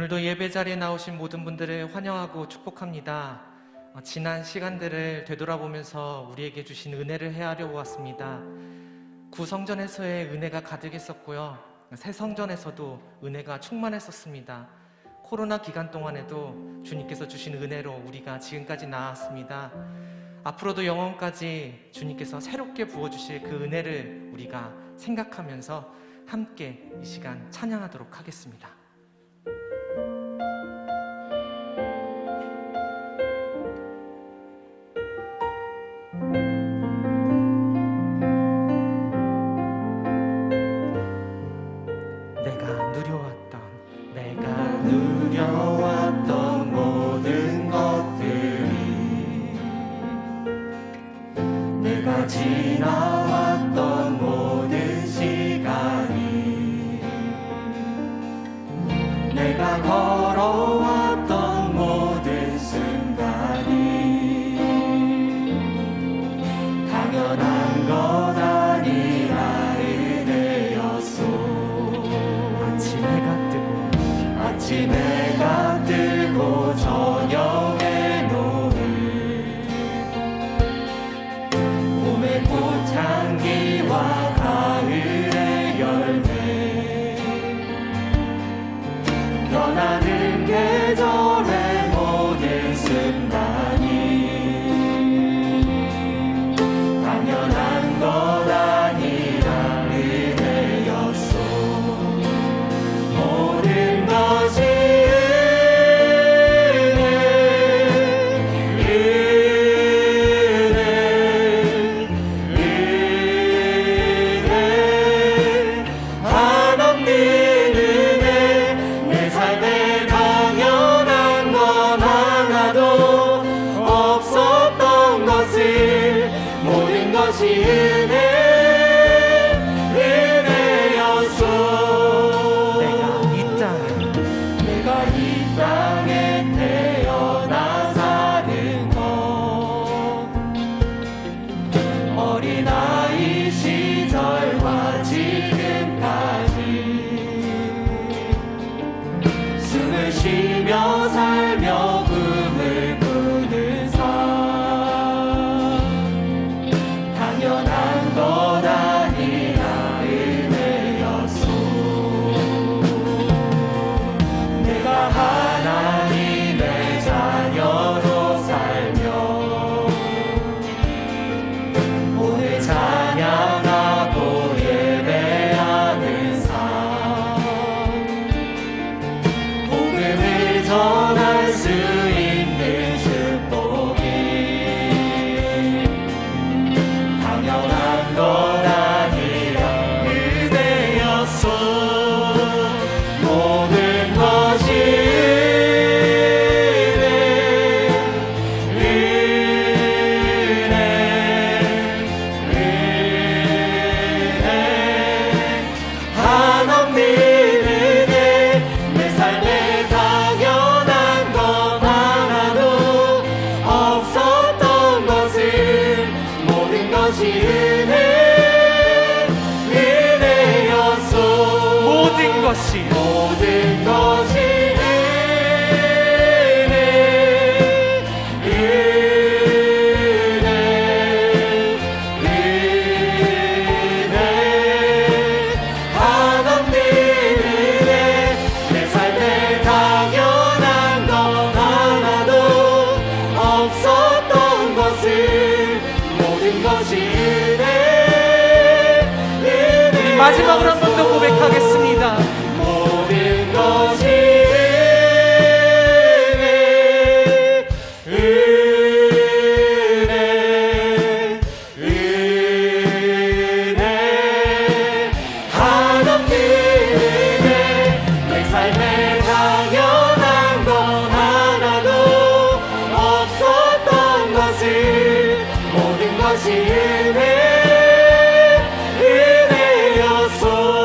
오늘도 예배 자리에 나오신 모든 분들을 환영하고 축복합니다. 지난 시간들을 되돌아보면서 우리에게 주신 은혜를 헤아려 보았습니다. 구성전에서의 은혜가 가득했었고요, 새 성전에서도 은혜가 충만했었습니다. 코로나 기간 동안에도 주님께서 주신 은혜로 우리가 지금까지 나왔습니다. 앞으로도 영원까지 주님께서 새롭게 부어주실 그 은혜를 우리가 생각하면서 함께 이 시간 찬양하도록 하겠습니다. 내가 누려왔던 모든 것들이, 내가 지나왔던 모든 시간이, 내가 걸어왔던 모든 순간이 당연한 것 아니라 은혜였소. 아침해가 뜨고 저녁의 노을, 봄의 꽃향기와 가을의 열매, 변하는 계절의 모든 순간이 당연한 것 아니라 은혜였소. 모든 것이 쉬며 살며 꿈을 꾸는 삶, 당연한 것 아니라 은혜였소. 내가 하나님의 자녀로 살며 오늘 찬양하고 예배하는 삶, 전할 수 있는 축복이 당연한 것 아니라 은혜였소. 모든 것이 은혜 한없는 은혜, 내 삶에 당연한 것 하나도 없었던 것을, 모든 것이 은혜였소. 모든 것이 마지막으로 한 번 더 고백하겠습니다. 모든 것이 은혜 한없는 은혜, 내 삶에 당연한 것 하나도 없었던 것을, 모든 것이 은혜였소.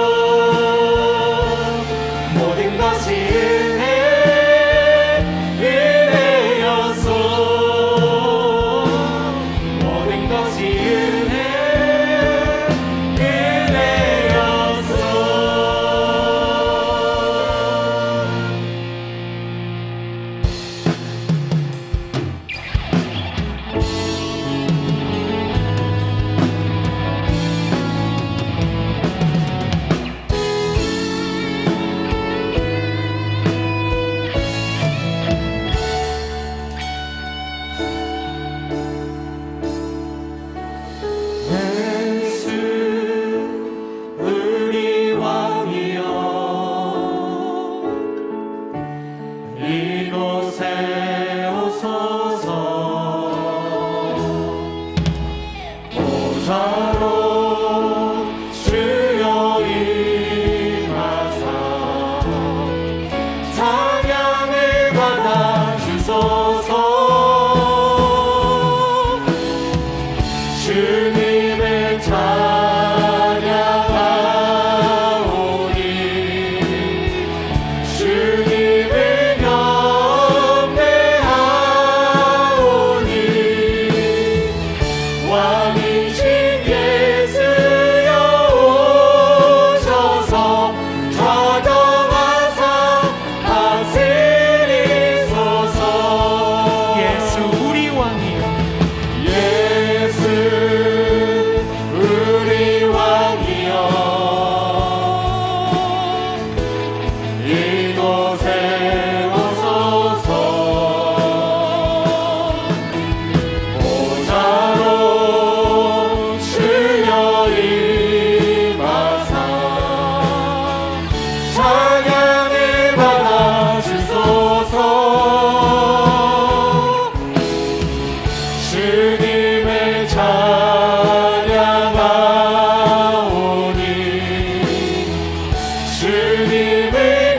주님을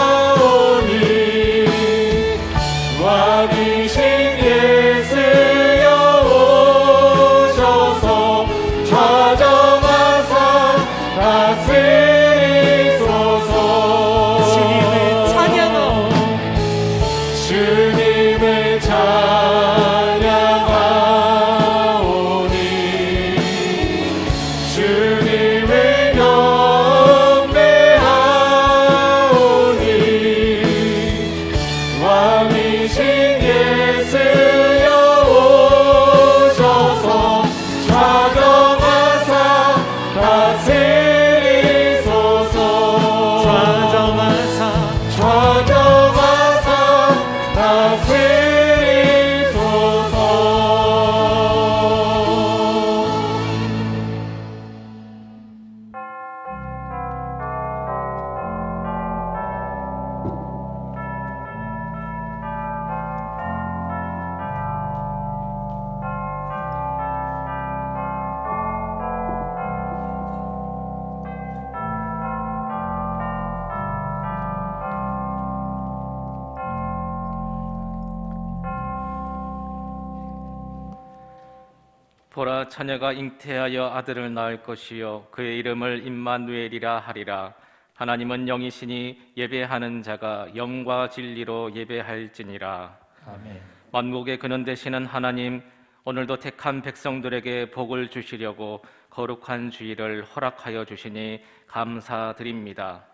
경배하오니 왕이신 예수여 오셔서 좌정하사 다스리소서. 주님을 찬양하오. 주님을 찬양하오니 주님을 경배하오니 왕이신 예수여 오셔서 좌정하사 다스리소서. 좌정하사 좌정하사 다스리소서. 보라, 처녀가 잉태하여 아들을 낳을 것이요 그의 이름을 임마누엘이라 하리라. 하나님은 영이시니 예배하는 자가 영과 진리로 예배할지니라. 아멘. 만국의 근원 되시는 하나님, 오늘도 택한 백성들에게 복을 주시려고 거룩한 주일을 허락하여 주시니 감사드립니다.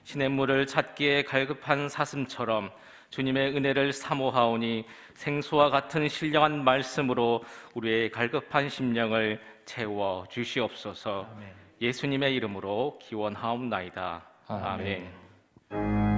시냇물을 찾기에 갈급한 사슴처럼 주님의 은혜를 사모하오니 생수와 같은 신령한 말씀으로 우리의 갈급한 심령을 채워 주시옵소서. 아멘. 예수님의 이름으로 기원하옵나이다. 아멘. 아멘.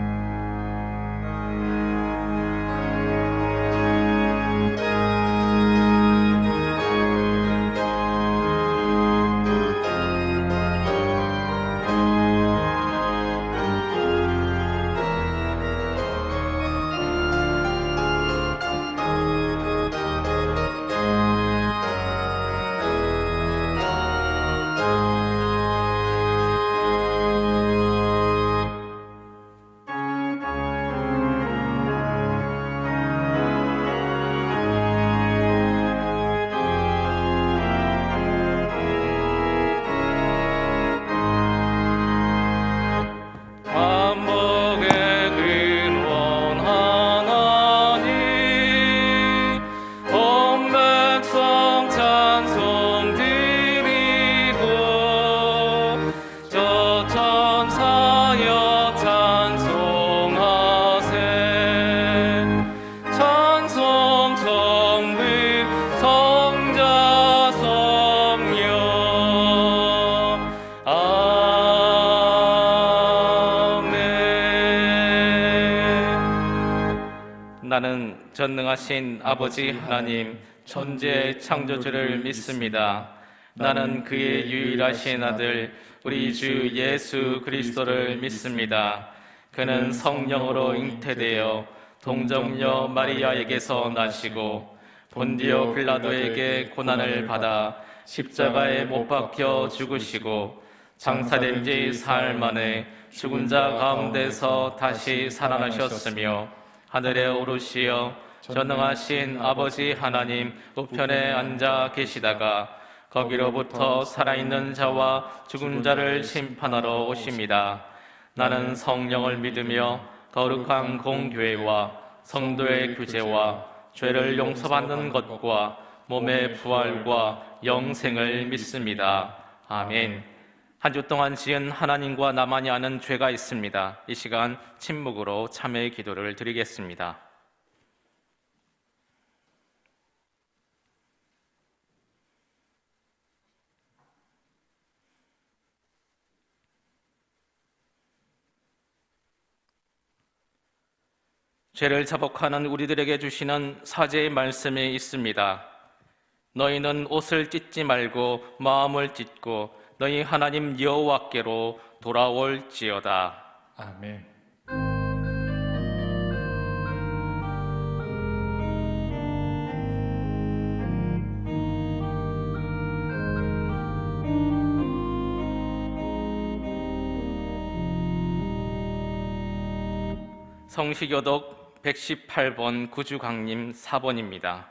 나는 전능하신 아버지 하나님 천지의 창조주를 믿습니다. 나는 그의 유일하신 아들 우리 주 예수 그리스도를 믿습니다. 그는 성령으로 잉태되어 동정녀 마리아에게서 나시고 본디오 빌라도에게 고난을 받아 십자가에 못 박혀 죽으시고 장사된 지 사흘 만에 죽은 자 가운데서 다시 살아나셨으며 하늘에 오르시어 전능하신 아버지 하나님 우편에 앉아 계시다가 거기로부터 살아있는 자와 죽은 자를 심판하러 오십니다. 나는 성령을 믿으며 거룩한 공교회와 성도의 규제와 죄를 용서받는 것과 몸의 부활과 영생을 믿습니다. 아멘. 한 주 동안 지은 하나님과 나만이 아는 죄가 있습니다. 이 시간 침묵으로 참회의 기도를 드리겠습니다. 죄를 자복하는 우리들에게 주시는 사죄의 말씀이 있습니다. 너희는 옷을 찢지 말고 마음을 찢고 너희 하나님 여호와께로 돌아올지어다. 아멘. 성시교독 118번 구주강림 4번입니다.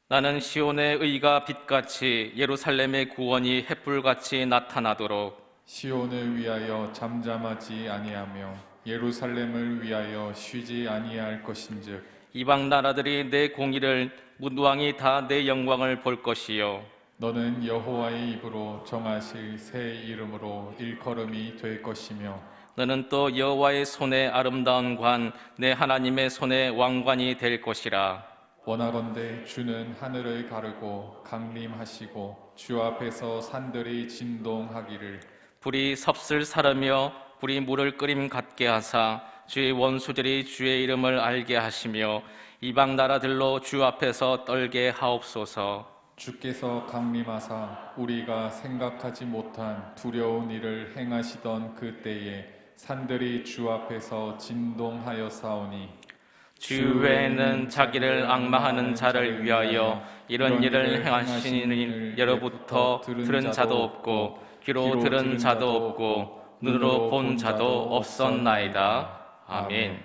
나는 시온의 의가 빛같이 예루살렘의 구원이 햇불같이 나타나도록 시온을 위하여 잠잠하지 아니하며 예루살렘을 위하여 쉬지 아니할 것인즉 이방 나라들이 내 공의를 문왕이 다 내 영광을 볼 것이요 너는 여호와의 입으로 정하실 새 이름으로 일컬음이 될 것이며 너는 또 여호와의 손의 아름다운 관 내 하나님의 손의 왕관이 될 것이라. 원하건대 주는 하늘을 가르고 강림하시고 주 앞에서 산들이 진동하기를 불이 섭슬 사르며 불이 물을 끓임 같게 하사 주의 원수들이 주의 이름을 알게 하시며 이방 나라들로 주 앞에서 떨게 하옵소서. 주께서 강림하사 우리가 생각하지 못한 두려운 일을 행하시던 그때에 산들이 주 앞에서 진동하여 싸우니 주 외에는 자기를 앙망하는 자를 위하여 이런 일을 행하시는 예로부터 들은 자도 없고 귀로 들은 자도 없고 눈으로 본 자도 없었나이다. 아멘.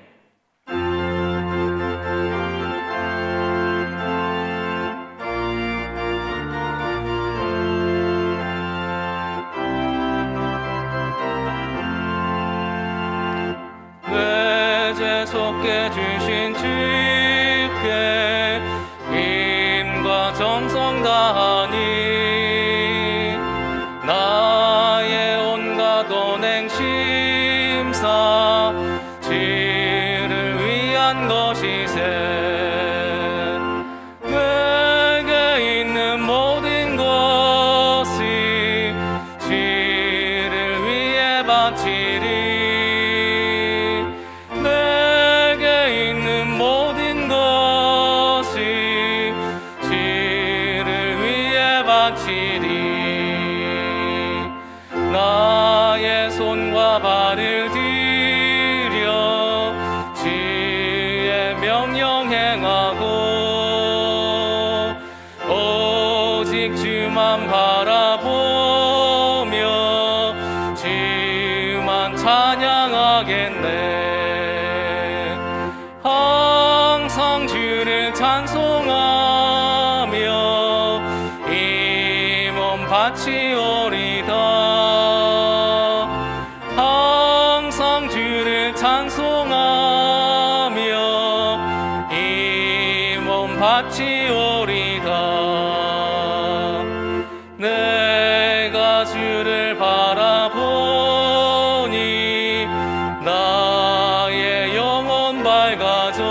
내 죄 속게 주신 주께 힘과 정성 다하니 나의 온갖 언행 심사 주를 위한 것이세. 내게 있는 모든 것이 주를 위해 바치리. 내게 있는 모든 것이 주를 위해 바치리. 나의 손과 발을 들여 주의 명령 행하고 오직 주만 바라보며 주만 찬양하겠네. 항상 주를 찬송하며 이 몸 바치오리다. 항상 주를 찬송하며 이 몸 바치오리다. 내가 주를 바라보니 나의 영혼 밝아져.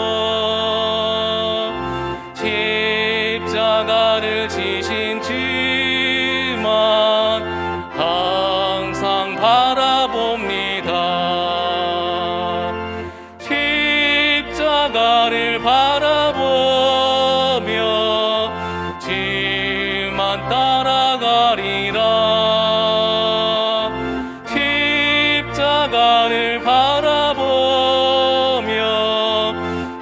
십자가를 지신 주만 항상 바라봅니다. 십자가를 바라보며 주만 따라가리라. 십자가를 바라보며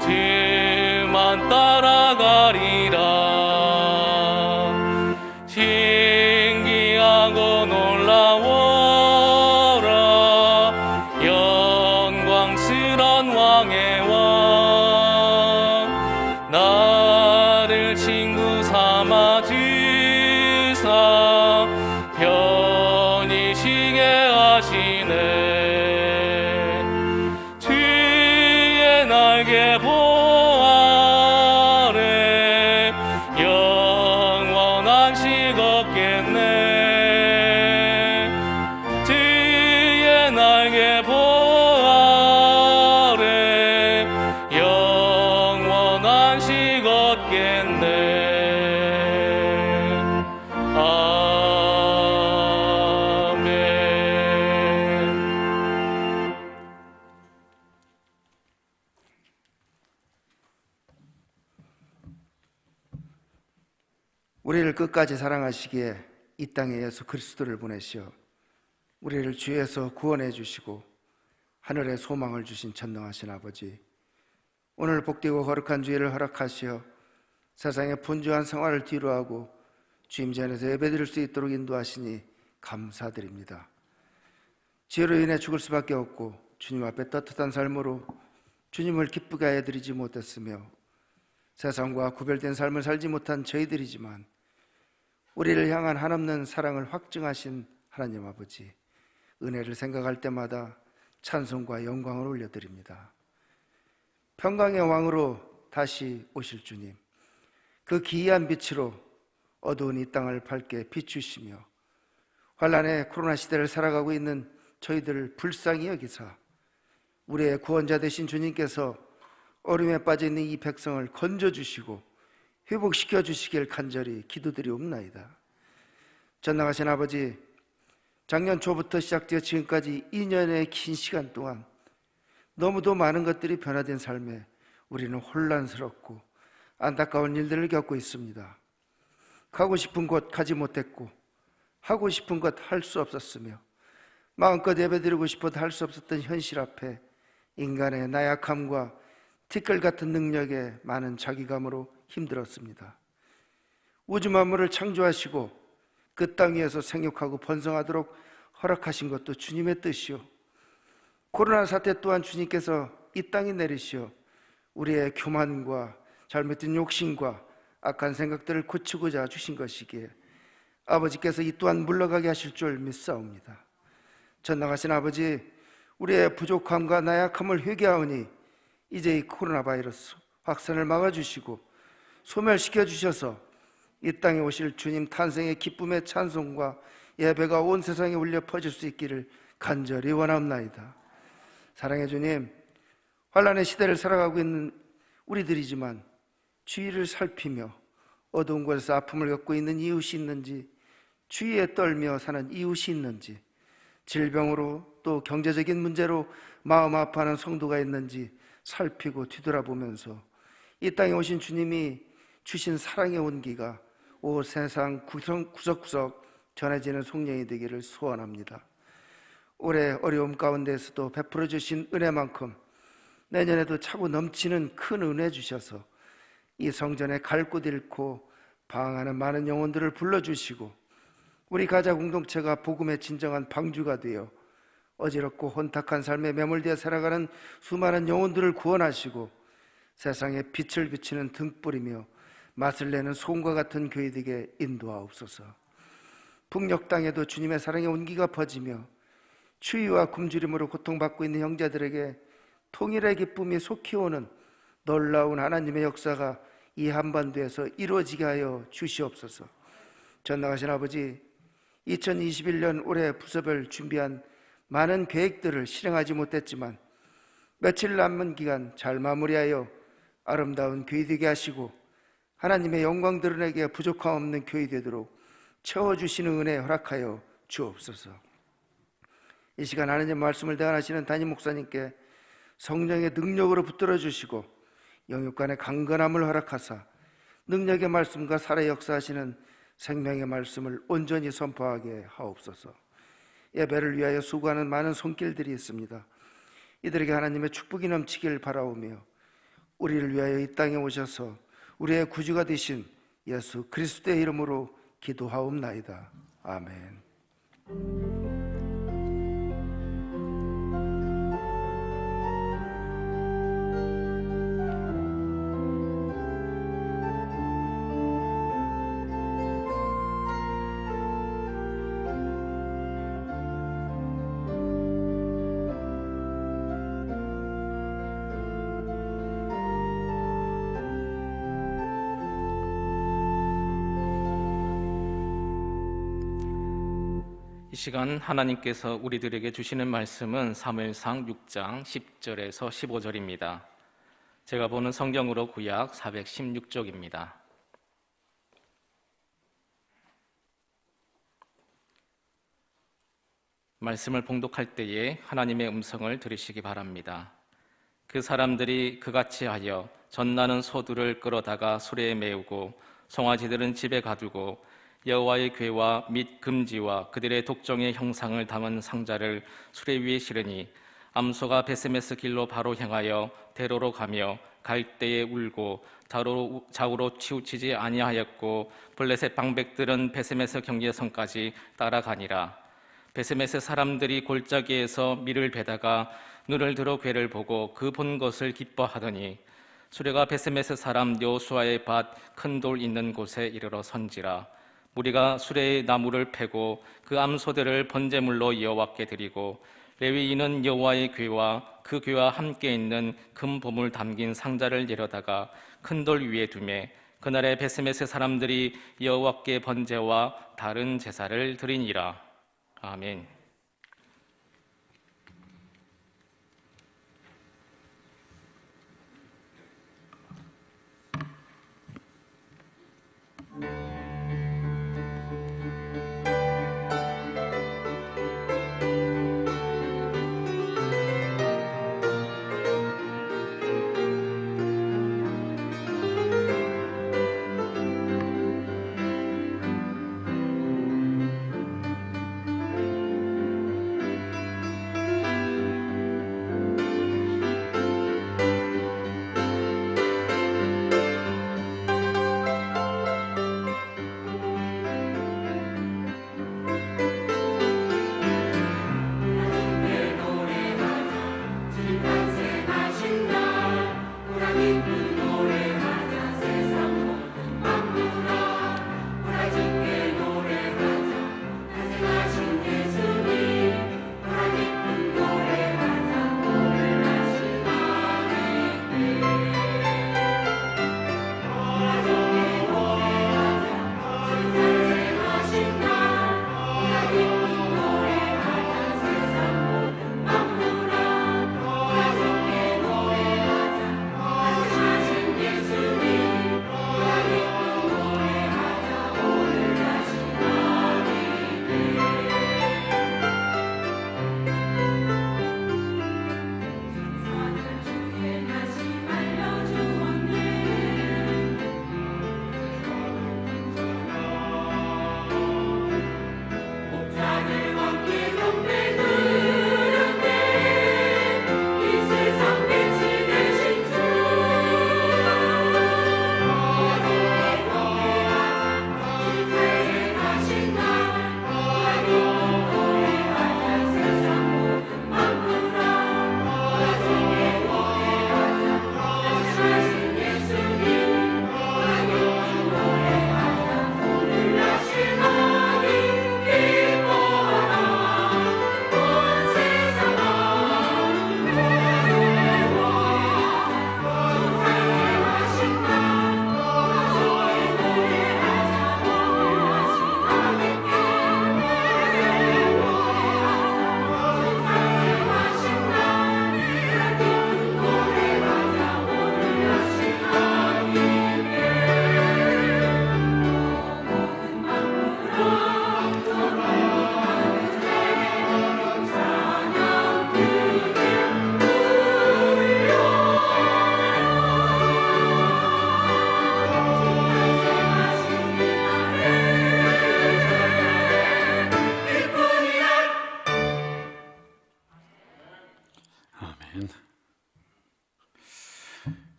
주만 따라가리라. 신기하고 놀라워라 영광스런 왕의 왕. 나를 친구 삼아 주사 편히 쉬게 하시네. 주의 날개 보아래 영원한 식 없겠네. 주의 날개 보아래 영원한 식 얻겠네. 아멘. 우리를 끝까지 사랑하시기에 이 땅에 예수 그리스도를 보내시어 우리를 죄에서 구원해 주시고 하늘에 소망을 주신 전능하신 아버지, 오늘 복되고 거룩한 주일을 허락하시어 세상의 분주한 생활을 뒤로하고 주님 전에서 예배드릴 수 있도록 인도하시니 감사드립니다. 죄로 인해 죽을 수밖에 없고 주님 앞에 떳떳한 삶으로 주님을 기쁘게 하여 드리지 못했으며 세상과 구별된 삶을 살지 못한 저희들이지만 우리를 향한 한없는 사랑을 확증하신 하나님 아버지, 은혜를 생각할 때마다 찬송과 영광을 올려드립니다. 평강의 왕으로 다시 오실 주님, 그 기이한 빛으로 어두운 이 땅을 밝게 비추시며 환란의 코로나 시대를 살아가고 있는 저희들을 불쌍히 여기사 우리의 구원자 되신 주님께서 어려움에 빠져있는 이 백성을 건져주시고 회복시켜 주시길 간절히 기도드리옵나이다. 전능하신 아버지, 작년 초부터 시작되어 지금까지 2년의 긴 시간 동안 너무도 많은 것들이 변화된 삶에 우리는 혼란스럽고 안타까운 일들을 겪고 있습니다. 가고 싶은 곳 가지 못했고 하고 싶은 것 할 수 없었으며 마음껏 예배드리고 싶어도 할 수 없었던 현실 앞에 인간의 나약함과 티끌 같은 능력에 많은 자기감으로 힘들었습니다. 우주 만물을 창조하시고 그 땅 위에서 생육하고 번성하도록 허락하신 것도 주님의 뜻이요, 코로나 사태 또한 주님께서 이 땅에 내리시어 우리의 교만과 잘못된 욕심과 악한 생각들을 고치고자 주신 것이기에 아버지께서 이 또한 물러가게 하실 줄 믿사옵니다. 전능하신 아버지, 우리의 부족함과 나약함을 회개하오니 이제 이 코로나 바이러스 확산을 막아주시고 소멸시켜 주셔서 이 땅에 오실 주님 탄생의 기쁨의 찬송과 예배가 온 세상에 울려 퍼질 수 있기를 간절히 원하옵나이다. 사랑의 주님, 환란의 시대를 살아가고 있는 우리들이지만 주위를 살피며 어두운 곳에서 아픔을 겪고 있는 이웃이 있는지, 주위에 떨며 사는 이웃이 있는지, 질병으로 또 경제적인 문제로 마음 아파하는 성도가 있는지 살피고 뒤돌아보면서 이 땅에 오신 주님이 주신 사랑의 온기가 온 세상 구석구석 전해지는 송년이 되기를 소원합니다. 올해 어려움 가운데에서도 베풀어 주신 은혜만큼 내년에도 차고 넘치는 큰 은혜 주셔서 이 성전에 갈 곳 잃고 방황하는 많은 영혼들을 불러주시고 우리 가자 공동체가 복음의 진정한 방주가 되어 어지럽고 혼탁한 삶에 매몰되어 살아가는 수많은 영혼들을 구원하시고 세상에 빛을 비치는 등불이며 맛을 내는 소금과 같은 교회들에게 인도하옵소서. 북녘 땅에도 주님의 사랑의 온기가 퍼지며 추위와 굶주림으로 고통받고 있는 형제들에게 통일의 기쁨이 속히 오는 놀라운 하나님의 역사가 이 한반도에서 이루어지게 하여 주시옵소서. 전능하신 아버지, 2021년 올해 부서별 준비한 많은 계획들을 실행하지 못했지만 며칠 남은 기간 잘 마무리하여 아름다운 교회 되게 하시고 하나님의 영광 드러내게 부족함 없는 교회 되도록 채워주시는 은혜 허락하여 주옵소서. 이 시간 하나님 말씀을 대언하시는 담임 목사님께 성령의 능력으로 붙들어 주시고 영육간의 강건함을 허락하사 능력의 말씀과 살아 역사하시는 생명의 말씀을 온전히 선포하게 하옵소서. 예배를 위하여 수고하는 많은 손길들이 있습니다. 이들에게 하나님의 축복이 넘치길 바라오며 우리를 위하여 이 땅에 오셔서 우리의 구주가 되신 예수 그리스도의 이름으로 기도하옵나이다. 아멘. 이 시간 하나님께서 우리들에게 주시는 말씀은 사무엘상 6장 10절에서 15절입니다. 제가 보는 성경으로 구약 416쪽입니다. 말씀을 봉독할 때에 하나님의 음성을 들으시기 바랍니다. 그 사람들이 그같이 하여 젖나는 소들을 끌어다가 수레에 메우고 송아지들은 집에 가두고 여호와의 궤와 및 금지와 그들의 독종의 형상을 담은 상자를 수레 위에 실으니 암소가 베세메스 길로 바로 향하여 대로로 가며 갈 때에 울고 좌우로 치우치지 아니하였고 블레셋 방백들은 베세메스 경계선까지 따라가니라. 베세메세 사람들이 골짜기에서 밀을 베다가 눈을 들어 괴를 보고 그 본 것을 기뻐하더니 수레가 베세메세 사람 여호수아의 밭 큰 돌 있는 곳에 이르러 선지라. 무리가 수레의 나무를 패고 그 암소들을 번제물로 여호와께 드리고 레위인은 여호와의 궤와 그 궤와 함께 있는 금 보물 담긴 상자를 내려다가 큰 돌 위에 두매 그날에 베세메세 사람들이 여호와께 번제와 다른 제사를 드리니라. 아멘.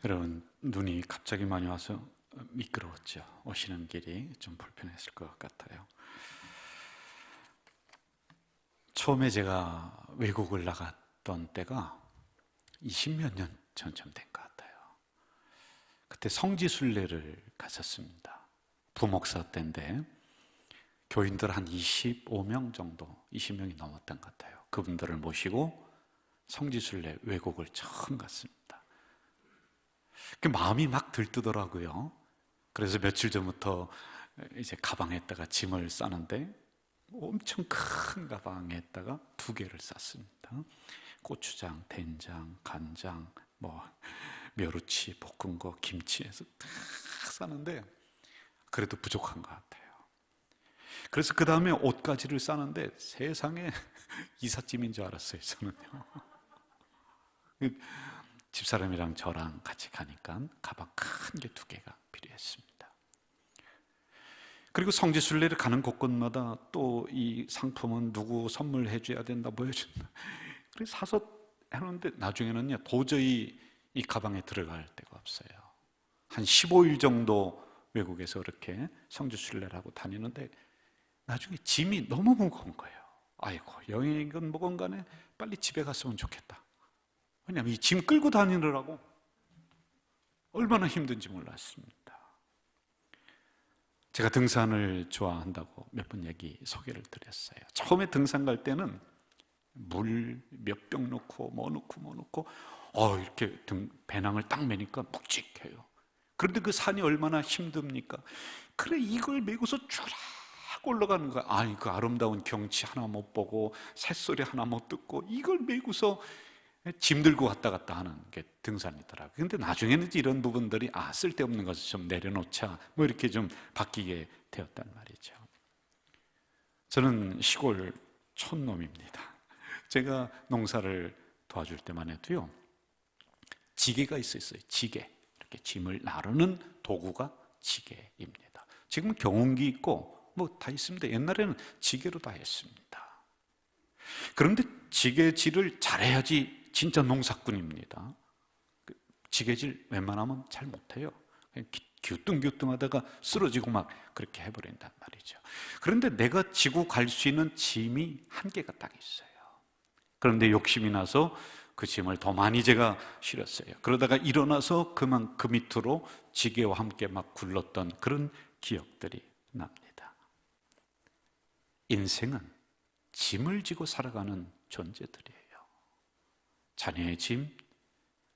여러분, 눈이 갑자기 많이 와서 미끄러웠죠. 오시는 길이 좀 불편했을 것 같아요. 처음에 제가 외국을 나갔던 때가 20몇 년 전쯤 된 것 같아요. 그때 성지순례를 갔었습니다. 부목사 때인데 교인들 한 25명 정도, 20명이 넘었던 것 같아요. 그분들을 모시고 성지순례 외국을 처음 갔습니다. 그 마음이 막 들뜨더라고요. 그래서 며칠 전부터 이제 가방에다가 짐을 싸는데 엄청 큰 가방에다가 2개를 쌌습니다. 고추장, 된장, 간장, 멸치, 볶은 거, 김치에서 다 싸는데 그래도 부족한 것 같아요. 그래서 그 다음에 옷가지를 싸는데 세상에 이삿짐인 줄 알았어요, 저는요. 집사람이랑 저랑 같이 가니까 가방 큰 게 2개가 필요했습니다. 그리고 성지순례를 가는 곳곳마다 또 이 상품은 누구 선물해 줘야 된다, 뭐 해준다. 그래서 사서 해놓는데 나중에는요 도저히 이 가방에 들어갈 데가 없어요. 한 15일 정도 외국에서 이렇게 성지순례를 하고 다니는데 나중에 짐이 너무 무거운 거예요. 아이고 여행이건 뭐건 간에 빨리 집에 갔으면 좋겠다. 왜냐하면 이 짐 끌고 다니느라고 얼마나 힘든지 몰랐습니다. 제가 등산을 좋아한다고 몇 번 소개를 드렸어요. 처음에 등산 갈 때는 물 몇 병 넣고 뭐 넣고 이렇게 배낭을 딱 매니까 묵직해요. 그런데 그 산이 얼마나 힘듭니까? 그래 이걸 메고서 쭉 올라가는 거야. 그 아름다운 경치 하나 못 보고 새소리 하나 못 듣고 이걸 메고서 짐 들고 왔다 갔다 하는 게 등산이더라고요. 근데 나중에는 이런 부분들이 쓸데없는 것을 좀 내려놓자 뭐 이렇게 좀 바뀌게 되었단 말이죠. 저는 시골 촌놈입니다. 제가 농사를 도와줄 때만 해도요, 지게가 있었어요. 지게. 이렇게 짐을 나르는 도구가 지게입니다. 지금은 경운기 있고 뭐 다 있습니다. 옛날에는 지게로 다 했습니다. 그런데 지게질을 잘해야지 진짜 농사꾼입니다. 지게질 웬만하면 잘 못해요. 그냥 기우뚱기우뚱하다가 쓰러지고 막 그렇게 해버린단 말이죠. 그런데 내가 지고 갈 수 있는 짐이 한계가 딱 있어요. 그런데 욕심이 나서 그 짐을 더 많이 제가 실었어요. 그러다가 일어나서 그 밑으로 지게와 함께 막 굴렀던 그런 기억들이 납니다. 인생은 짐을 지고 살아가는 존재들이에요. 자녀의 짐,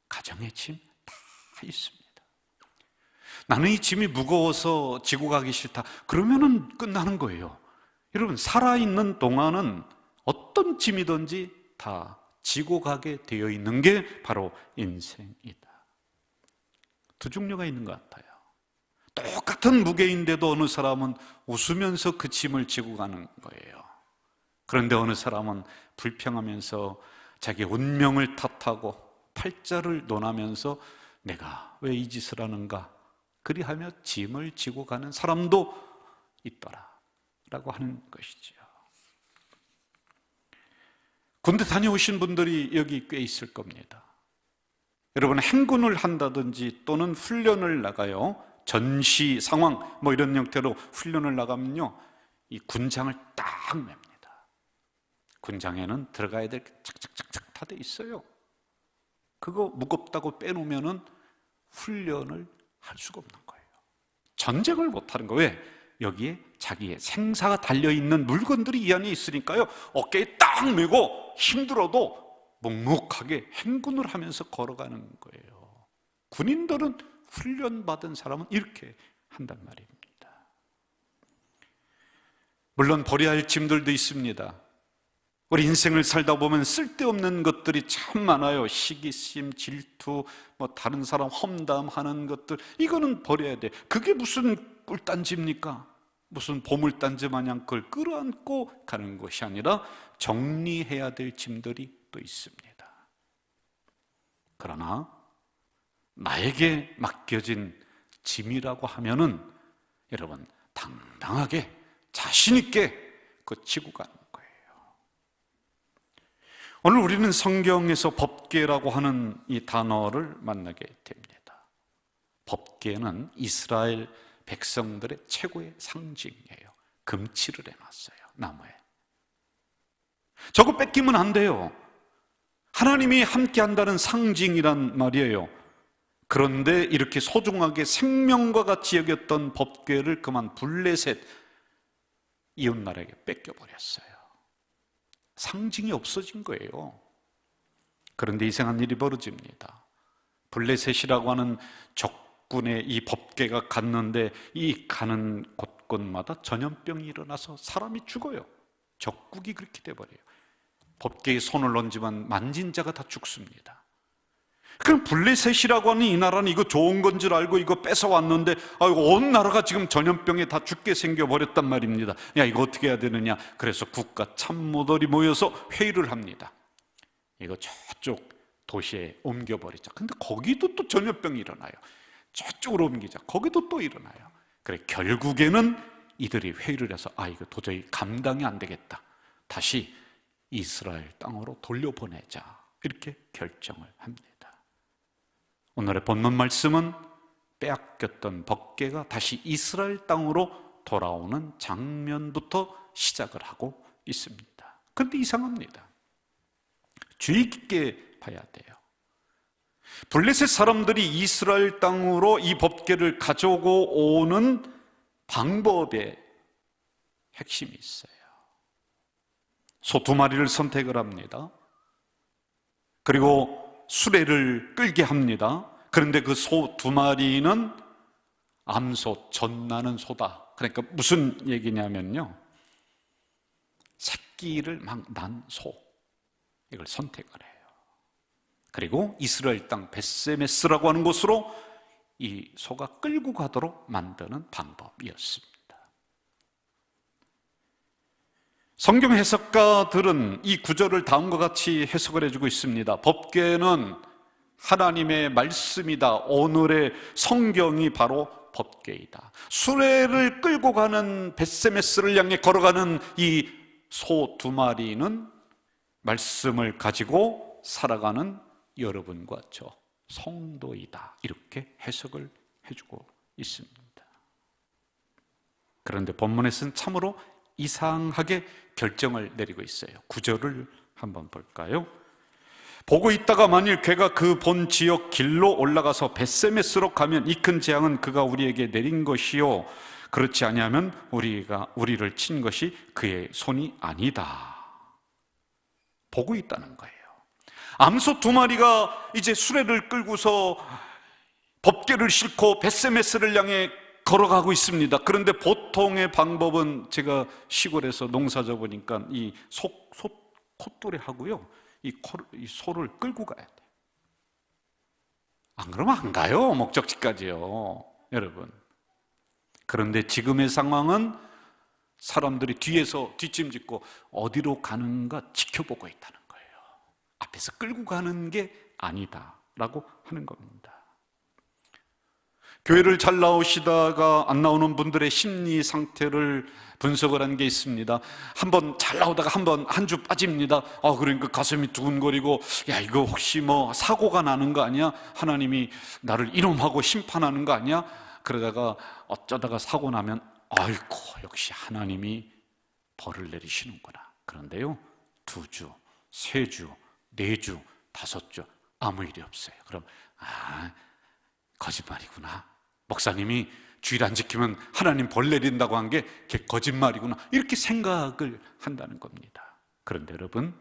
가정의 짐 다 있습니다. 나는 이 짐이 무거워서 지고 가기 싫다. 그러면은 끝나는 거예요. 여러분, 살아있는 동안은 어떤 짐이든지 다 지고 가게 되어 있는 게 바로 인생이다. 두 종류가 있는 것 같아요. 똑같은 무게인데도 어느 사람은 웃으면서 그 짐을 지고 가는 거예요. 그런데 어느 사람은 불평하면서 자기 운명을 탓하고 팔자를 논하면서 내가 왜 이 짓을 하는가 그리하며 짐을 지고 가는 사람도 있더라 라고 하는 것이죠. 군대 다녀오신 분들이 여기 꽤 있을 겁니다. 여러분, 행군을 한다든지 또는 훈련을 나가요. 전시 상황 뭐 이런 형태로 훈련을 나가면요, 이 군장을 딱 맵니다. 군장에는 들어가야 될 게 착착착착 다 돼 있어요. 그거 무겁다고 빼놓으면은 훈련을 할 수가 없는 거예요. 전쟁을 못 하는 거예요. 왜? 여기에 자기의 생사가 달려있는 물건들이 이 안에 있으니까요, 어깨에 딱 메고 힘들어도 묵묵하게 행군을 하면서 걸어가는 거예요. 군인들은 훈련받은 사람은 이렇게 한단 말입니다. 물론 버려야 할 짐들도 있습니다. 우리 인생을 살다 보면 쓸데없는 것들이 참 많아요. 시기심, 질투, 뭐 다른 사람 험담하는 것들, 이거는 버려야 돼. 그게 무슨 꿀단지입니까? 무슨 보물단지 마냥 그걸 끌어안고 가는 것이 아니라 정리해야 될 짐들이 또 있습니다. 그러나 나에게 맡겨진 짐이라고 하면은 여러분, 당당하게 자신 있게 그 지고 가는 거예요. 오늘 우리는 성경에서 법궤라고 하는 이 단어를 만나게 됩니다. 법궤는 이스라엘 백성들의 최고의 상징이에요. 금칠을 해놨어요, 나무에. 저거 뺏기면 안 돼요. 하나님이 함께한다는 상징이란 말이에요. 그런데 이렇게 소중하게 생명과 같이 여겼던 법궤를 그만 블레셋 이웃나라에게 뺏겨버렸어요. 상징이 없어진 거예요. 그런데 이상한 일이 벌어집니다. 블레셋이라고 하는 적군의 이 법궤가 갔는데 이 가는 곳곳마다 전염병이 일어나서 사람이 죽어요. 적국이 그렇게 돼버려요. 법궤에 손을 얹으면 만진 자가 다 죽습니다. 그럼 블레셋이라고 하는 이 나라는 이거 좋은 건 줄 알고 이거 뺏어왔는데 온 나라가 지금 전염병에 다 죽게 생겨버렸단 말입니다. 야, 이거 어떻게 해야 되느냐. 그래서 국가 참모들이 모여서 회의를 합니다. 이거 저쪽 도시에 옮겨버리자. 근데 거기도 또 전염병이 일어나요. 저쪽으로 옮기자. 거기도 또 일어나요. 그래, 결국에는 이들이 회의를 해서 이거 도저히 감당이 안 되겠다. 다시 이스라엘 땅으로 돌려보내자. 이렇게 결정을 합니다. 오늘의 본문 말씀은 빼앗겼던 법궤가 다시 이스라엘 땅으로 돌아오는 장면부터 시작을 하고 있습니다. 그런데 이상합니다. 주의 깊게 봐야 돼요. 블레셋 사람들이 이스라엘 땅으로 이 법궤를 가져오고 오는 방법에 핵심이 있어요. 소 2마리를 선택을 합니다. 그리고 수레를 끌게 합니다. 그런데 그 소 2마리는 암소, 젖나는 소다. 그러니까 무슨 얘기냐면요, 새끼를 막 난 소, 이걸 선택을 해요. 그리고 이스라엘 땅 벳세메스라고 하는 곳으로 이 소가 끌고 가도록 만드는 방법이었습니다. 성경 해석가들은 이 구절을 다음과 같이 해석을 해주고 있습니다. 법궤는 하나님의 말씀이다. 오늘의 성경이 바로 법궤이다. 수레를 끌고 가는 벳세메스를 향해 걸어가는 이 소 2마리는 말씀을 가지고 살아가는 여러분과 저 성도이다. 이렇게 해석을 해주고 있습니다. 그런데 본문에서는 참으로 이상하게 결정을 내리고 있어요. 9절을 한번 볼까요? 보고 있다가 만일 괴가 그 본 지역 길로 올라가서 벳세메스로 가면 이 큰 재앙은 그가 우리에게 내린 것이요, 그렇지 아니하면 우리를 친 것이 그의 손이 아니다. 보고 있다는 거예요. 암소 2마리가 이제 수레를 끌고서 법궤를 싣고 벳세메스를 향해 걸어가고 있습니다. 그런데 보통의 방법은, 제가 시골에서 농사져 보니까 이 콧돌에 하고요, 이 소를 끌고 가야 돼요. 안 그러면 안 가요, 목적지까지요, 여러분. 그런데 지금의 상황은 사람들이 뒤에서 뒷짐짓고 어디로 가는가 지켜보고 있다는 거예요. 앞에서 끌고 가는 게 아니다라고 하는 겁니다. 교회를 잘 나오시다가 안 나오는 분들의 심리 상태를 분석을 한 게 있습니다. 한번 잘 나오다가 한 주 빠집니다. 그러니까 가슴이 두근거리고, 야, 이거 혹시 뭐 사고가 나는 거 아니야? 하나님이 나를 이놈하고 심판하는 거 아니야? 그러다가 어쩌다가 사고 나면, 아이고, 역시 하나님이 벌을 내리시는구나. 그런데요, 2주, 3주, 4주, 5주 아무 일이 없어요. 그럼 거짓말이구나. 목사님이 주일 안 지키면 하나님 벌 내린다고 한 게 거짓말이구나. 이렇게 생각을 한다는 겁니다. 그런데 여러분,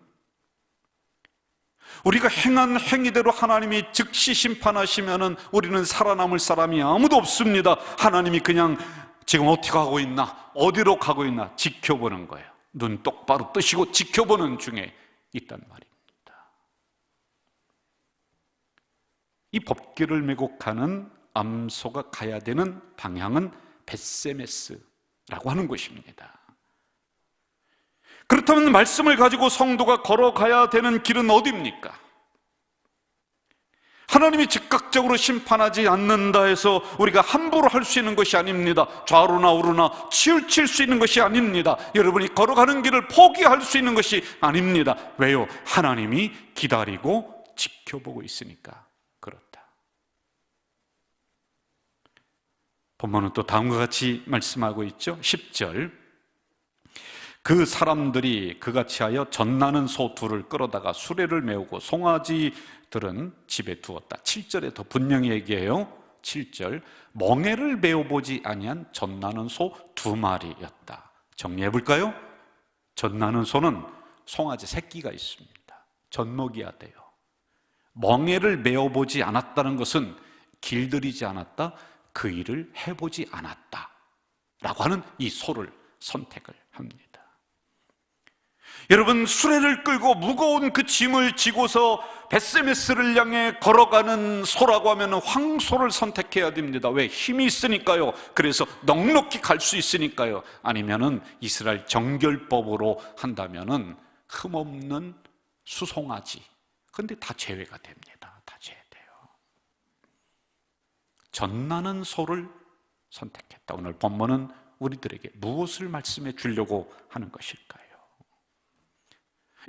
우리가 행한 행위대로 하나님이 즉시 심판하시면은 우리는 살아남을 사람이 아무도 없습니다. 하나님이 그냥 지금 어떻게 하고 있나, 어디로 가고 있나 지켜보는 거예요. 눈 똑바로 뜨시고 지켜보는 중에 있단 말입니다. 이 법궤를 메고 가는 암소가 가야 되는 방향은 벳세메스라고 하는 곳입니다. 그렇다면 말씀을 가지고 성도가 걸어가야 되는 길은 어디입니까? 하나님이 즉각적으로 심판하지 않는다 해서 우리가 함부로 할 수 있는 것이 아닙니다. 좌로나 우로나 치우칠 수 있는 것이 아닙니다. 여러분이 걸어가는 길을 포기할 수 있는 것이 아닙니다. 왜요? 하나님이 기다리고 지켜보고 있으니까 그렇다. 본문은 또 다음과 같이 말씀하고 있죠. 10절, 그 사람들이 그같이 하여 젖나는 소 2를 끌어다가 수레를 메우고 송아지들은 집에 두었다. 7절에 더 분명히 얘기해요. 7절, 멍에를 메어보지 아니한 젖나는 소 2마리였다. 정리해 볼까요? 젖나는 소는 송아지 새끼가 있습니다. 젖먹여야 돼요. 멍에를 메어보지 않았다는 것은 길들이지 않았다, 그 일을 해보지 않았다 라고 하는 이 소를 선택을 합니다. 여러분, 수레를 끌고 무거운 그 짐을 지고서 벳세메스를 향해 걸어가는 소라고 하면 황소를 선택해야 됩니다. 왜? 힘이 있으니까요. 그래서 넉넉히 갈 수 있으니까요. 아니면은 이스라엘 정결법으로 한다면은 흠없는 수송아지. 근데 다 제외가 됩니다. 다 제외돼요. 젖나는 소를 선택했다. 오늘 본문은 우리들에게 무엇을 말씀해 주려고 하는 것일까요?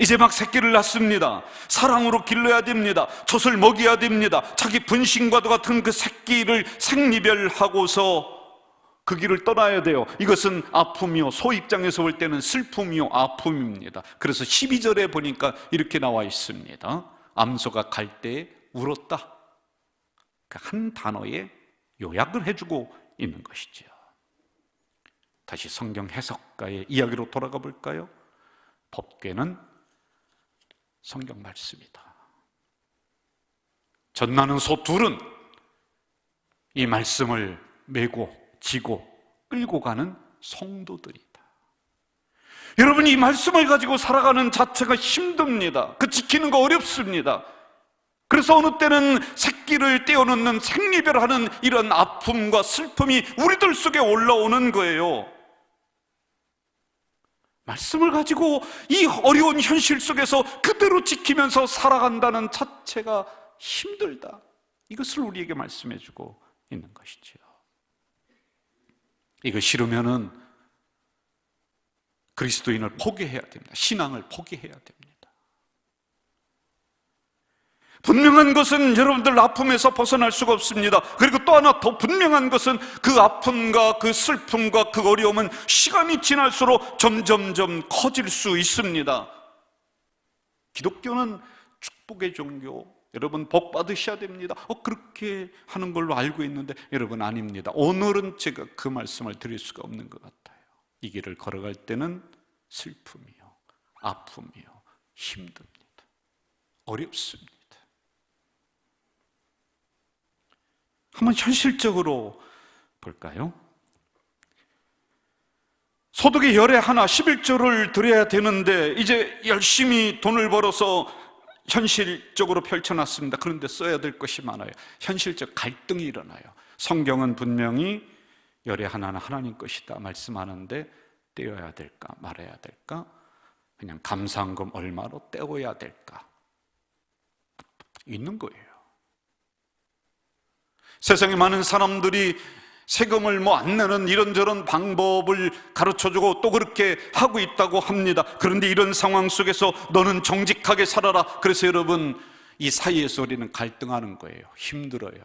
이제 막 새끼를 낳습니다. 사랑으로 길러야 됩니다. 젖을 먹여야 됩니다. 자기 분신과도 같은 그 새끼를 생리별하고서 그 길을 떠나야 돼요. 이것은 아픔이요, 소 입장에서 볼 때는 슬픔이요, 아픔입니다. 그래서 12절에 보니까 이렇게 나와 있습니다. 암소가 갈 때에 울었다. 한 단어에 요약을 해주고 있는 것이죠. 다시 성경 해석가의 이야기로 돌아가 볼까요? 법궤는 성경 말씀이다. 전나는 소 둘은 이 말씀을 메고 지고 끌고 가는 성도들이다. 여러분, 이 말씀을 가지고 살아가는 자체가 힘듭니다. 그 지키는 거 어렵습니다. 그래서 어느 때는 새끼를 떼어놓는 생리별하는 이런 아픔과 슬픔이 우리들 속에 올라오는 거예요. 말씀을 가지고 이 어려운 현실 속에서 그대로 지키면서 살아간다는 자체가 힘들다. 이것을 우리에게 말씀해 주고 있는 것이죠. 이거 싫으면은 그리스도인을 포기해야 됩니다. 신앙을 포기해야 됩니다. 분명한 것은 여러분들 아픔에서 벗어날 수가 없습니다. 그리고 또 하나 더 분명한 것은 그 아픔과 그 슬픔과 그 어려움은 시간이 지날수록 점점점 커질 수 있습니다. 기독교는 축복의 종교, 여러분 복 받으셔야 됩니다. 그렇게 하는 걸로 알고 있는데 여러분 아닙니다. 오늘은 제가 그 말씀을 드릴 수가 없는 것 같아요. 이 길을 걸어갈 때는 슬픔이요, 아픔이요, 힘듭니다. 어렵습니다. 한번 현실적으로 볼까요? 소득의 열의 하나 11조를 드려야 되는데 이제 열심히 돈을 벌어서 현실적으로 펼쳐놨습니다. 그런데 써야 될 것이 많아요. 현실적 갈등이 일어나요. 성경은 분명히 열의 하나는 하나님 것이다 말씀하는데 떼어야 될까 말아야 될까, 그냥 감사한금 얼마로 떼어야 될까 있는 거예요. 세상에 많은 사람들이 세금을 안 내는 이런저런 방법을 가르쳐주고 또 그렇게 하고 있다고 합니다. 그런데 이런 상황 속에서 너는 정직하게 살아라. 그래서 여러분, 이 사이에서 우리는 갈등하는 거예요. 힘들어요.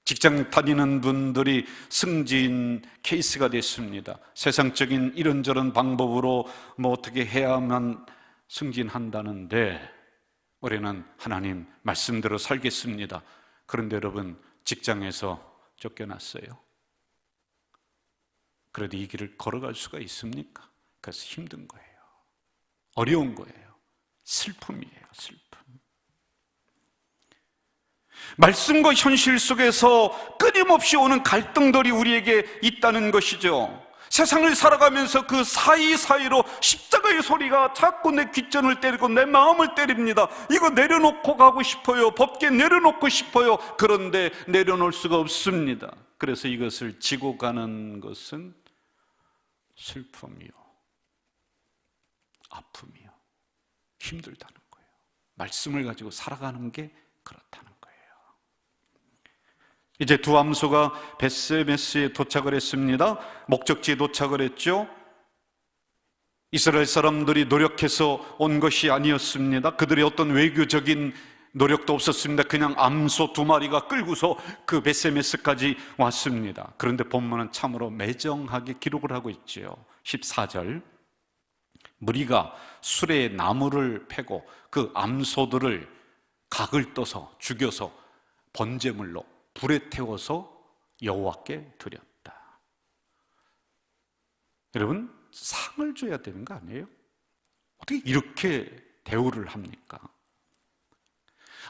직장 다니는 분들이 승진 케이스가 됐습니다. 세상적인 이런저런 방법으로 어떻게 해야만 승진한다는데 우리는 하나님 말씀대로 살겠습니다. 그런데 여러분, 직장에서 쫓겨났어요. 그래도 이 길을 걸어갈 수가 있습니까? 그래서 힘든 거예요. 어려운 거예요. 슬픔이에요, 슬픔. 말씀과 현실 속에서 끊임없이 오는 갈등들이 우리에게 있다는 것이죠. 세상을 살아가면서 그 사이사이로 십자가의 소리가 자꾸 내 귓전을 때리고 내 마음을 때립니다. 이거 내려놓고 가고 싶어요. 법계 내려놓고 싶어요. 그런데 내려놓을 수가 없습니다. 그래서 이것을 지고 가는 것은 슬픔이요, 아픔이요, 힘들다는 거예요. 말씀을 가지고 살아가는 게 그렇다는 거예요. 이제 두 암소가 벳세메스에 도착을 했습니다. 목적지에 도착을 했죠. 이스라엘 사람들이 노력해서 온 것이 아니었습니다. 그들의 어떤 외교적인 노력도 없었습니다. 그냥 암소 두 마리가 끌고서 그 벳세메스까지 왔습니다. 그런데 본문은 참으로 매정하게 기록을 하고 있죠. 14절, 무리가 수레에 나무를 패고 그 암소들을 각을 떠서 죽여서 번제물로 불에 태워서 여호와께 드렸다. 여러분, 상을 줘야 되는 거 아니에요? 어떻게 이렇게 대우를 합니까?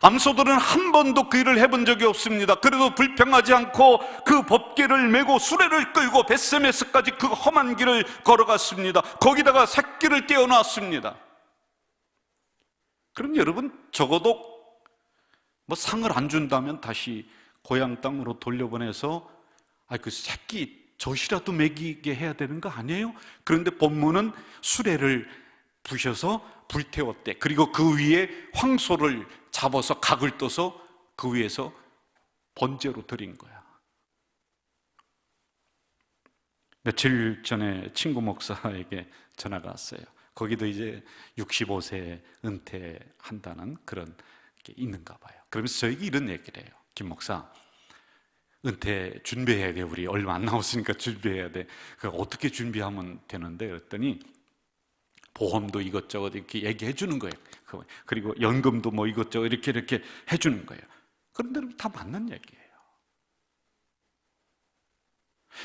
암소들은 한 번도 그 일을 해본 적이 없습니다. 그래도 불평하지 않고 그 법궤를 메고 수레를 끌고 벳세메스까지 그 험한 길을 걸어갔습니다. 거기다가 새끼를 떼어놨습니다. 그럼 여러분, 적어도 상을 안 준다면 다시 고향 땅으로 돌려보내서 그 새끼 젖이라도 먹이게 해야 되는 거 아니에요? 그런데 본문은 수레를 부셔서 불태웠대. 그리고 그 위에 황소를 잡아서 각을 떠서 그 위에서 번제로 드린 거야. 며칠 전에 친구 목사에게 전화가 왔어요. 거기도 이제 65세 은퇴한다는 그런 게 있는가 봐요. 그러면서 저에게 이런 얘기를 해요. 김 목사, 은퇴 준비해야 돼. 우리 얼마 안 남았으니까 준비해야 돼. 그 어떻게 준비하면 되는데 그랬더니 보험도 이것저것 이렇게 얘기해 주는 거예요. 그리고 연금도 뭐 이것저것 이렇게 해 주는 거예요. 그런데 다 맞는 얘기예요.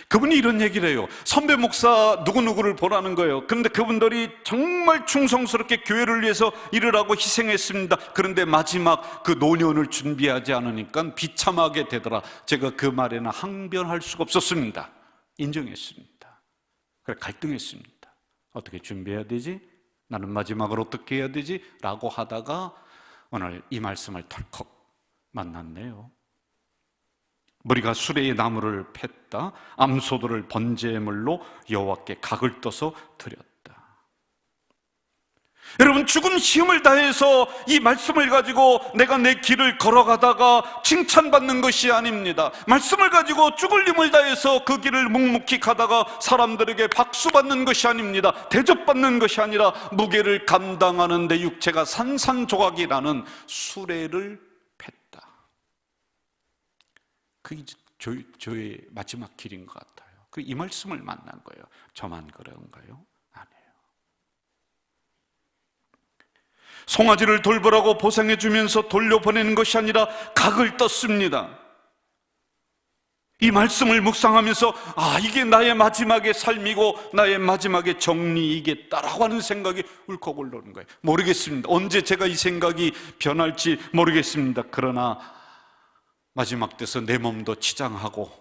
그분이 이런 얘기를 해요. 선배 목사 누구누구를 보라는 거예요. 그런데 그분들이 정말 충성스럽게 교회를 위해서 일을 하고 희생했습니다. 그런데 마지막 그 노년을 준비하지 않으니까 비참하게 되더라. 제가 그 말에는 항변할 수가 없었습니다. 인정했습니다. 그래 갈등했습니다. 어떻게 준비해야 되지? 나는 마지막으로 어떻게 해야 되지? 라고 하다가 오늘 이 말씀을 덜컥 만났네요. 무리가 수레의 나무를 팼다. 암소들을 번제물로 여호와께 각을 떠서 드렸다. 여러분, 죽은 힘을 다해서 이 말씀을 가지고 내가 내 길을 걸어가다가 칭찬받는 것이 아닙니다. 말씀을 가지고 죽을 힘을 다해서 그 길을 묵묵히 가다가 사람들에게 박수받는 것이 아닙니다. 대접받는 것이 아니라 무게를 감당하는 데 육체가 산산조각이라는 수레를 팼다. 그게 저의 마지막 길인 것 같아요. 이 말씀을 만난 거예요. 저만 그런가요? 아니에요. 송아지를 돌보라고 보상해주면서 돌려보내는 것이 아니라 각을 떴습니다. 이 말씀을 묵상하면서 이게 나의 마지막의 삶이고 나의 마지막의 정리이겠다라고 하는 생각이 울컥 올라오는 거예요. 모르겠습니다. 언제 제가 이 생각이 변할지 모르겠습니다. 그러나 마지막 때서 내 몸도 치장하고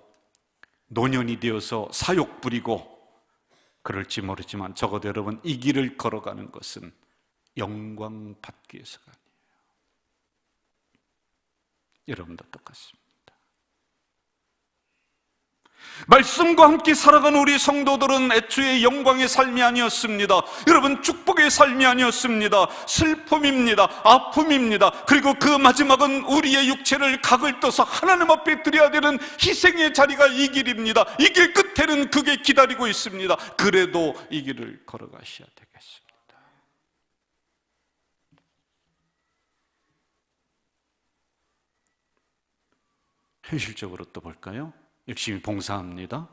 노년이 되어서 사욕 부리고 그럴지 모르지만 적어도 여러분 이 길을 걸어가는 것은 영광 받기 위해서가 아니에요. 여러분도 똑같습니다. 말씀과 함께 살아가는 우리 성도들은 애초에 영광의 삶이 아니었습니다. 여러분, 축복의 삶이 아니었습니다. 슬픔입니다. 아픔입니다. 그리고 그 마지막은 우리의 육체를 각을 떠서 하나님 앞에 드려야 되는 희생의 자리가 이 길입니다. 이 길 끝에는 그게 기다리고 있습니다. 그래도 이 길을 걸어가셔야 되겠습니다. 현실적으로 또 볼까요? 열심히 봉사합니다.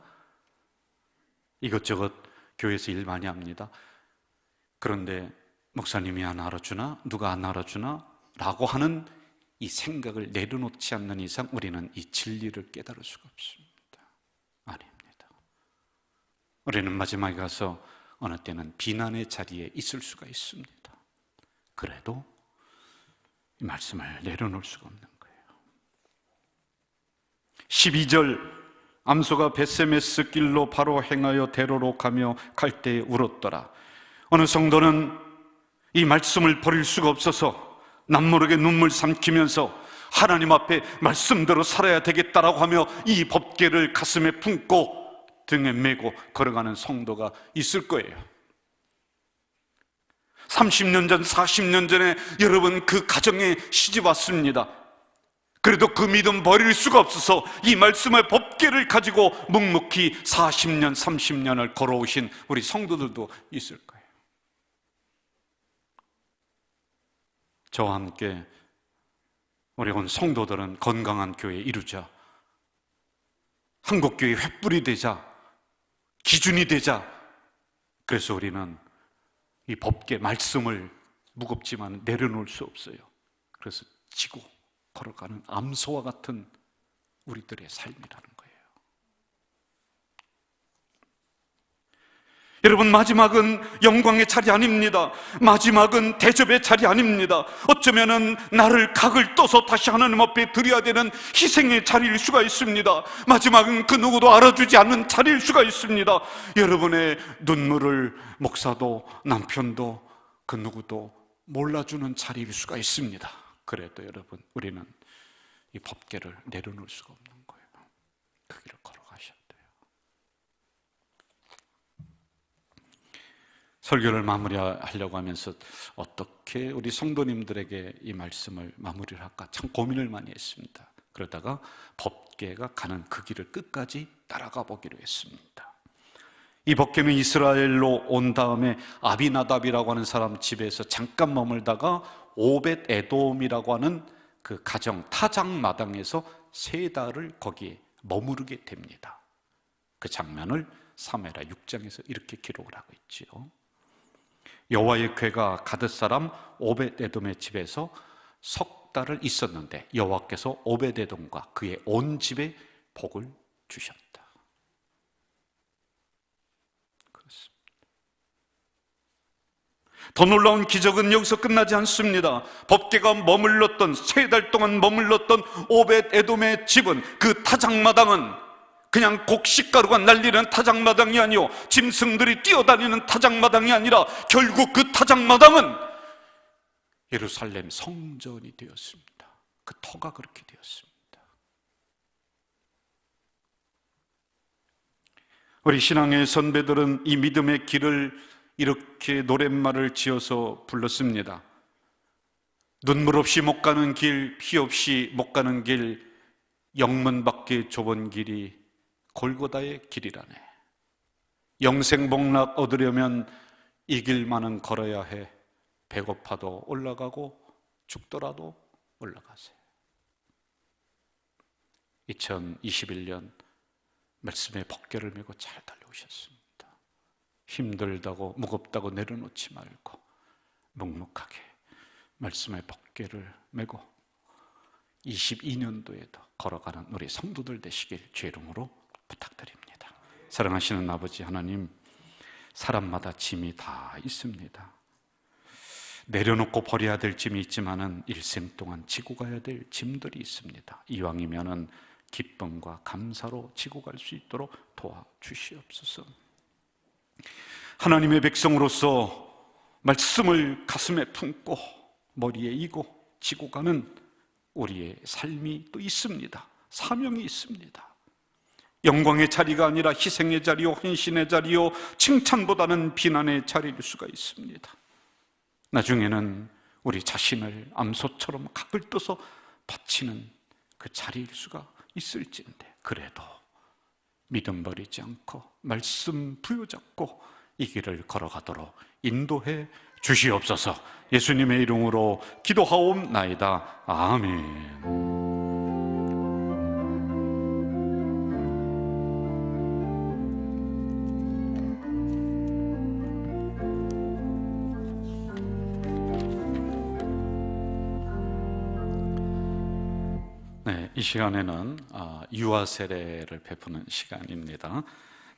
이것저것 교회에서 일 많이 합니다. 그런데 목사님이 안 알아주나? 누가 안 알아주나? 라고 하는 이 생각을 내려놓지 않는 이상 우리는 이 진리를 깨달을 수가 없습니다. 아닙니다. 우리는 마지막에 가서 어느 때는 비난의 자리에 있을 수가 있습니다. 그래도 이 말씀을 내려놓을 수가 없는 거예요. 12절 암소가 벳세메스 길로 바로 행하여 대로로 가며 갈 때에 울었더라. 어느 성도는 이 말씀을 버릴 수가 없어서 남모르게 눈물 삼키면서 하나님 앞에 말씀대로 살아야 되겠다라고 하며 이 법궤를 가슴에 품고 등에 메고 걸어가는 성도가 있을 거예요. 30년 전, 40년 전에 여러분 그 가정에 시집 왔습니다. 그래도 그 믿음 버릴 수가 없어서 이 말씀의 법궤를 가지고 묵묵히 40년, 30년을 걸어오신 우리 성도들도 있을 거예요. 저와 함께 우리 온 성도들은 건강한 교회 이루자, 한국교회 횃불이 되자, 기준이 되자. 그래서 우리는 이 법궤 말씀을 무겁지만 내려놓을 수 없어요. 그래서 지고 걸어가는 암소와 같은 우리들의 삶이라는 거예요. 여러분, 마지막은 영광의 자리 아닙니다. 마지막은 대접의 자리 아닙니다. 어쩌면은 나를 각을 떠서 다시 하나님 앞에 드려야 되는 희생의 자리일 수가 있습니다. 마지막은 그 누구도 알아주지 않는 자리일 수가 있습니다. 여러분의 눈물을 목사도 남편도 그 누구도 몰라주는 자리일 수가 있습니다. 그래도 여러분, 우리는 이 법궤를 내려놓을 수가 없는 거예요. 그 길을 걸어가셔야 돼요. 설교를 마무리하려고 하면서 어떻게 우리 성도님들에게 이 말씀을 마무리를 할까 참 고민을 많이 했습니다. 그러다가 법궤가 가는 그 길을 끝까지 따라가 보기로 했습니다. 이 법궤는 이스라엘로 온 다음에 아비나답이라고 하는 사람 집에서 잠깐 머물다가 오벳 에돔이라고 하는 그 가정 타작 마당에서 3달을 거기에 머무르게 됩니다. 그 장면을 사무엘하 6장에서 이렇게 기록을 하고 있지요. 여호와의 궤가 가드 사람 오벳에돔의 집에서 석 달을 있었는데 여호와께서 오벳에돔과 그의 온 집에 복을 주셨다. 그렇습니다. 더 놀라운 기적은 여기서 끝나지 않습니다. 법궤가 머물렀던 3달 동안 머물렀던 오벳에돔의 집은, 그 타작마당은 그냥 곡식가루가 날리는 타작마당이 아니요, 짐승들이 뛰어다니는 타작마당이 아니라 결국 그 타작마당은 예루살렘 성전이 되었습니다. 그 터가 그렇게 되었습니다. 우리 신앙의 선배들은 이 믿음의 길을 이렇게 노랫말을 지어서 불렀습니다. 눈물 없이 못 가는 길, 피 없이 못 가는 길, 영문밖에 좁은 길이 골고다의 길이라네. 영생복락 얻으려면 이 길만은 걸어야 해. 배고파도 올라가고 죽더라도 올라가세요. 2021년 말씀의 법궤를 메고 잘 달려오셨습니다. 힘들다고 무겁다고 내려놓지 말고 묵묵하게 말씀의 법궤를 메고 22년도에도 걸어가는 우리 성도들 되시길 주의 이름으로 부탁드립니다. 사랑하시는 아버지 하나님, 사람마다 짐이 다 있습니다. 내려놓고 버려야 될 짐이 있지만은 일생 동안 지고 가야 될 짐들이 있습니다. 이왕이면은 기쁨과 감사로 지고 갈 수 있도록 도와주시옵소서. 하나님의 백성으로서 말씀을 가슴에 품고 머리에 이고 지고 가는 우리의 삶이 또 있습니다. 사명이 있습니다. 영광의 자리가 아니라 희생의 자리요, 헌신의 자리요, 칭찬보다는 비난의 자리일 수가 있습니다. 나중에는 우리 자신을 암소처럼 각을 떠서 바치는 그 자리일 수가 있을지인데, 그래도 믿음 버리지 않고 말씀 부여잡고 이 길을 걸어가도록 인도해 주시옵소서. 예수님의 이름으로 기도하옵나이다. 아멘. 네, 이 시간에는 유아 세례를 베푸는 시간입니다.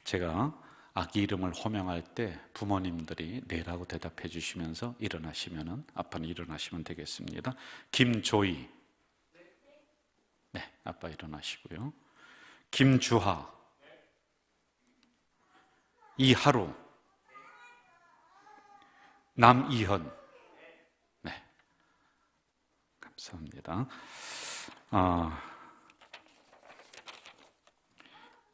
제가 아기 이름을 호명할 때 부모님들이 네라고 대답해 주시면서 일어나시면은, 아빠는 일어나시면 되겠습니다. 김조이. 네, 아빠 일어나시고요. 김주하. 이하루. 남이현. 네, 감사합니다.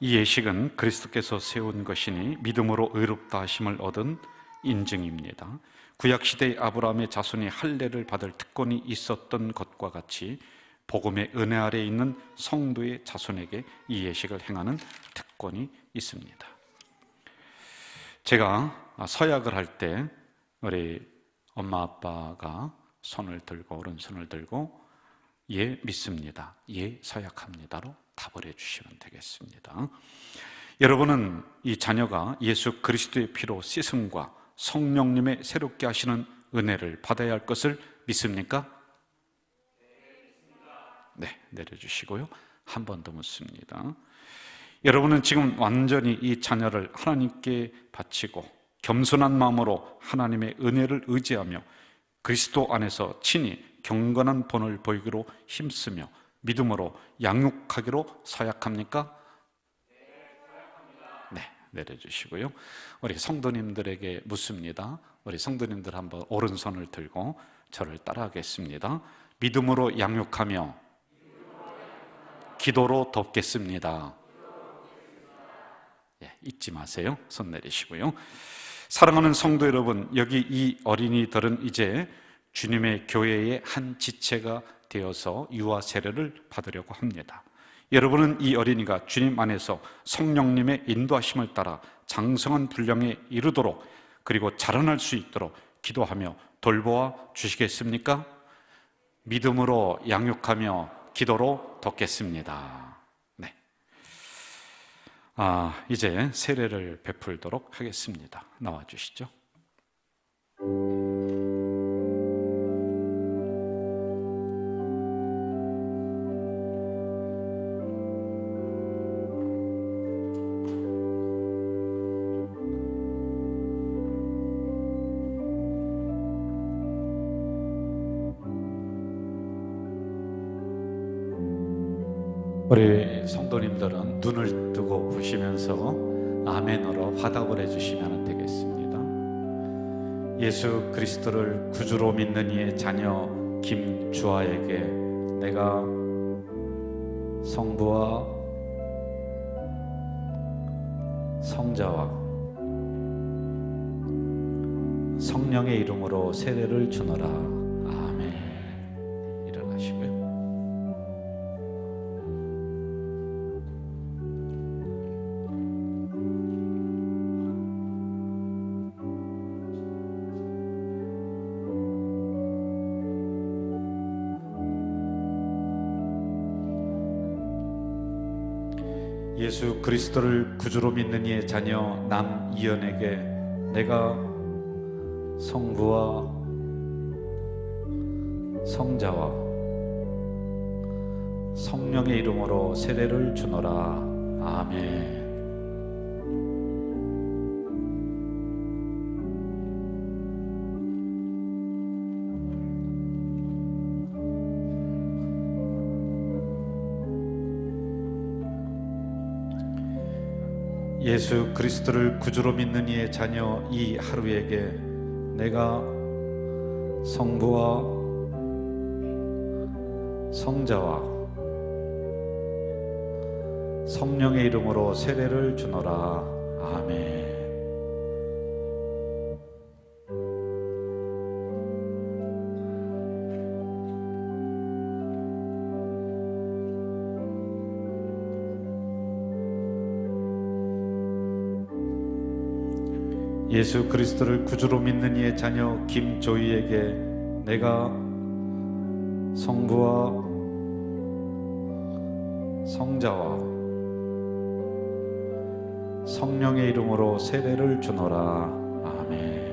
이 예식은 그리스도께서 세운 것이니 믿음으로 의롭다 하심을 얻은 인증입니다. 구약시대의 아브라함의 자손이 할례를 받을 특권이 있었던 것과 같이 복음의 은혜 아래에 있는 성도의 자손에게 이 예식을 행하는 특권이 있습니다. 제가 서약을 할 때 우리 엄마 아빠가 손을 들고, 오른손을 들고 예 믿습니다, 예 서약합니다로 답을 해주시면 되겠습니다. 여러분은 이 자녀가 예수 그리스도의 피로 씻음과 성령님의 새롭게 하시는 은혜를 받아야 할 것을 믿습니까? 네, 내려주시고요. 한 번 더 묻습니다. 여러분은 지금 완전히 이 자녀를 하나님께 바치고 겸손한 마음으로 하나님의 은혜를 의지하며 그리스도 안에서 친히 경건한 본을 보이기로 힘쓰며 믿음으로 양육하기로 서약합니까? 네, 내려주시고요. 우리 성도님들에게 묻습니다. 우리 성도님들 한번 오른손을 들고 저를 따라하겠습니다. 믿음으로 양육하며 기도로 돕겠습니다. 네, 잊지 마세요. 손 내리시고요. 사랑하는 성도 여러분, 여기 이 어린이들은 이제 주님의 교회의 한 지체가 되어서 유아 세례를 받으려고 합니다. 여러분은 이 어린이가 주님 안에서 성령님의 인도하심을 따라 장성한 분량에 이르도록, 그리고 자라날 수 있도록 기도하며 돌보아 주시겠습니까? 믿음으로 양육하며 기도로 돕겠습니다. 네. 이제 세례를 베풀도록 하겠습니다. 나와 주시죠. 우리 성도님들은 눈을 뜨고 보시면서 아멘으로 화답을 해주시면 되겠습니다. 예수 그리스도를 구주로 믿는 이의 자녀 김주아에게 내가 성부와 성자와 성령의 이름으로 세례를 주노라. 아멘. 일어나시고요. 예수 그리스도를 구주로 믿는 이의 자녀 남이연에게 내가 성부와 성자와 성령의 이름으로 세례를 주노라. 아멘. 예수 그리스도를 구주로 믿는 이의 자녀 이하루에게 내가 성부와 성자와 성령의 이름으로 세례를 주노라. 아멘. 예수 그리스도를 구주로 믿는 이의 자녀 김조이에게 내가 성부와 성자와 성령의 이름으로 세례를 주노라. 아멘.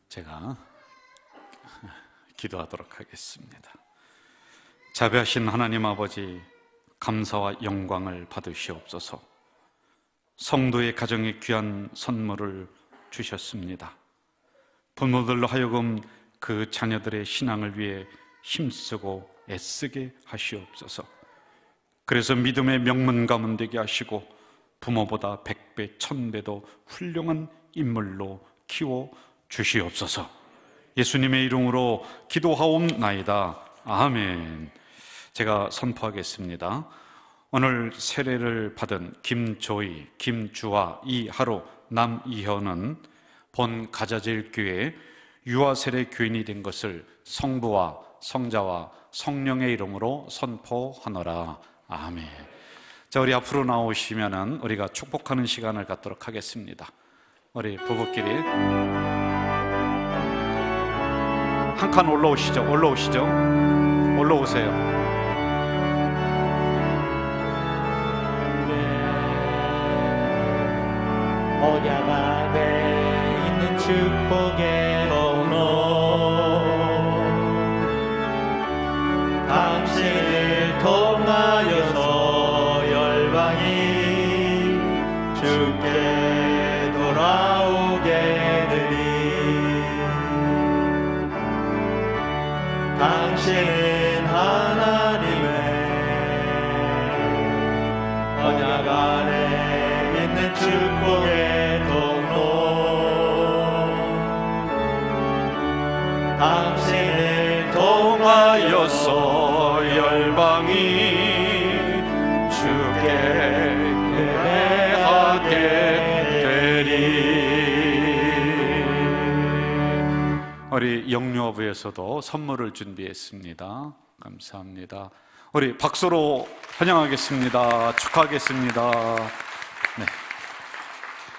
제가 기도하도록 하겠습니다. 자비하신 하나님 아버지, 감사와 영광을 받으시옵소서. 성도의 가정에 귀한 선물을 주셨습니다. 부모들로 하여금 그 자녀들의 신앙을 위해 힘쓰고 애쓰게 하시옵소서. 그래서 믿음의 명문가문 되게 하시고 부모보다 100배, 1000배도 훌륭한 인물로 키워 주시옵소서. 예수님의 이름으로 기도하옵나이다. 아멘. 제가 선포하겠습니다. 오늘 세례를 받은 김조이, 김주아, 이하루, 남이현은 본 가자질교회 유아세례 교인이 된 것을 성부와 성자와 성령의 이름으로 선포하노라. 아멘. 자, 우리 앞으로 나오시면은 우리가 축복하는 시간을 갖도록 하겠습니다. 우리 부부끼리 한 칸 올라오시죠. 올라오세요. 언약 안에 있는 축복의 통로, 당신을 통하여서 열방이 주께 돌아오게 되니, 당신은 하나님의 언약 안에 있는 축복의 통로, 당신을 통하여서 열방이 주께 예배하게 되리. 우리 영유아부에서도 선물을 준비했습니다. 감사합니다. 우리 박수로 환영하겠습니다. 축하하겠습니다. 네.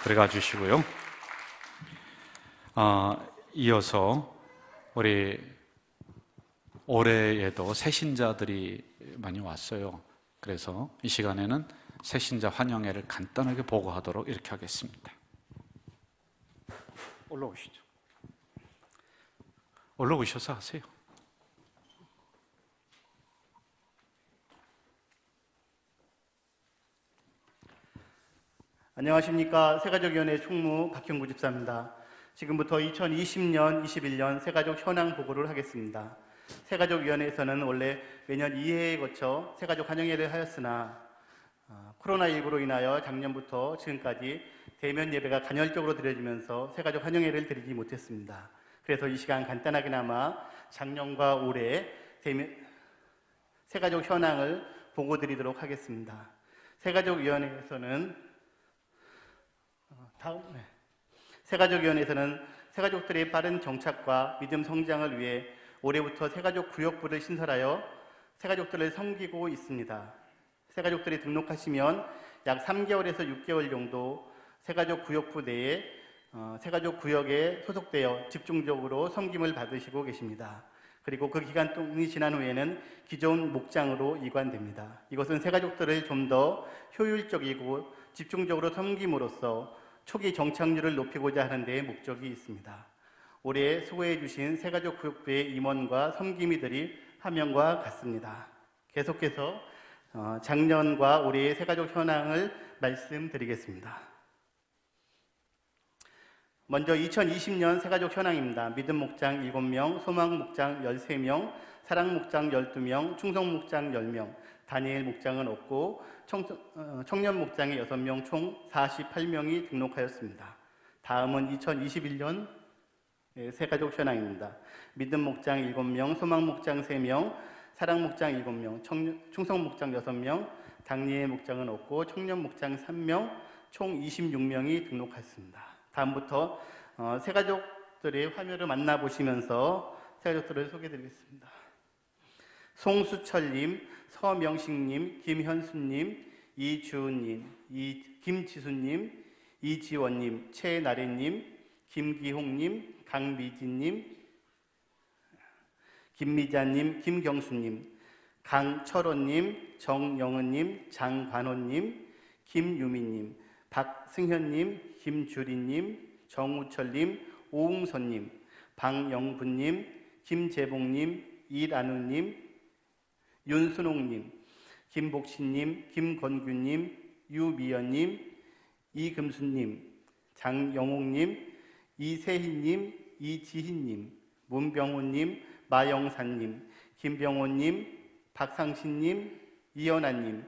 들어가 주시고요. 이어서 우리 올해에도 새신자들이 많이 왔어요. 그래서 이 시간에는 새신자 환영회를 간단하게 보고하도록 이렇게 하겠습니다. 올라오시죠. 올라오셔서 하세요. 안녕하십니까. 새가족위원회 총무 박형구 집사입니다. 지금부터 2020년, 21년 새가족 현황 보고를 하겠습니다. 새가족위원회에서는 원래 매년 2회에 거쳐 새가족 환영회를 하였으나 코로나19로 인하여 작년부터 지금까지 대면 예배가 간헐적으로 드려지면서 새가족 환영회를 드리지 못했습니다. 그래서 이 시간 간단하게나마 작년과 올해 새가족 현황을 보고 드리도록 하겠습니다. 새가족위원회에서는 새가족위원회에서는 새가족들의 빠른 정착과 믿음 성장을 위해 올해부터 새가족 구역부를 신설하여 새가족들을 섬기고 있습니다. 새가족들이 등록하시면 약 3개월에서 6개월 정도 새가족 구역부 내에 새가족 구역에 소속되어 집중적으로 섬김을 받으시고 계십니다. 그리고 그 기간 동안이 지난 후에는 기존 목장으로 이관됩니다. 이것은 새가족들을 좀 더 효율적이고 집중적으로 섬김으로써 초기 정착률을 높이고자 하는 데에 목적이 있습니다. 올해 수고해 주신 새가족 구역부의 임원과 섬김이들이 화면과 같습니다. 계속해서 작년과 올해의 새가족 현황을 말씀드리겠습니다. 먼저 2020년 새가족 현황입니다. 믿음 목장 7명, 소망 목장 13명, 사랑 목장 12명, 충성 목장 10명, 다니엘 목장은 없고 청년 목장에 6명, 총 48명이 등록하였습니다. 다음은 2021년 새가족 현황입니다. 믿음 목장 7명, 소망 목장 3명, 사랑 목장 7명, 충성 목장 6명, 다니엘 목장은 없고 청년 목장 3명, 총 26명이 등록하였습니다. 다음부터 새가족들의 화면을 만나보시면서 새가족들을 소개해드리겠습니다. 송수철님, 서명식님, 김현수님, 이주은님, 김지수님, 이지원님, 최나래님, 김기홍님, 강미진님, 김미자님, 김경수님, 강철원님, 정영은님, 장관호님, 김유미님, 박승현님, 김주리님, 정우철님, 오웅선님, 방영분님, 김재봉님, 이란우님, 윤순옥님, 김복신님, 김건규님, 유미연님, 이금수님, 장영옥님, 이세희님, 이지희님, 문병호님, 마영산님, 김병호님, 박상신님, 이연아님,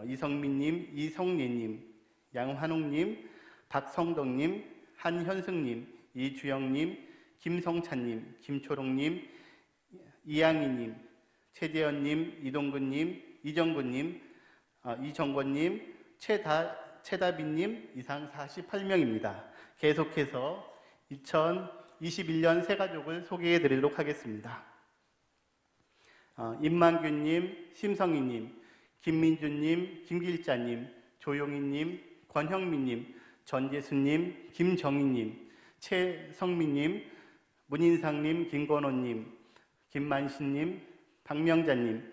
이성민님, 이성례님, 양환옥님, 박성덕님, 한현승님, 이주영님, 김성찬님, 김초롱님, 이양희님, 최재현님, 이동근님, 이정근님, 이정권님, 최다빈님 이상 48명입니다. 계속해서 2021년 새가족을 소개해 드리도록 하겠습니다. 임만규님, 심성희님, 김민주님, 김길자님, 조용희님, 권형민님, 전재수님, 김정희님, 최성민님, 문인상님, 김건호님, 김만신님, 박명자님,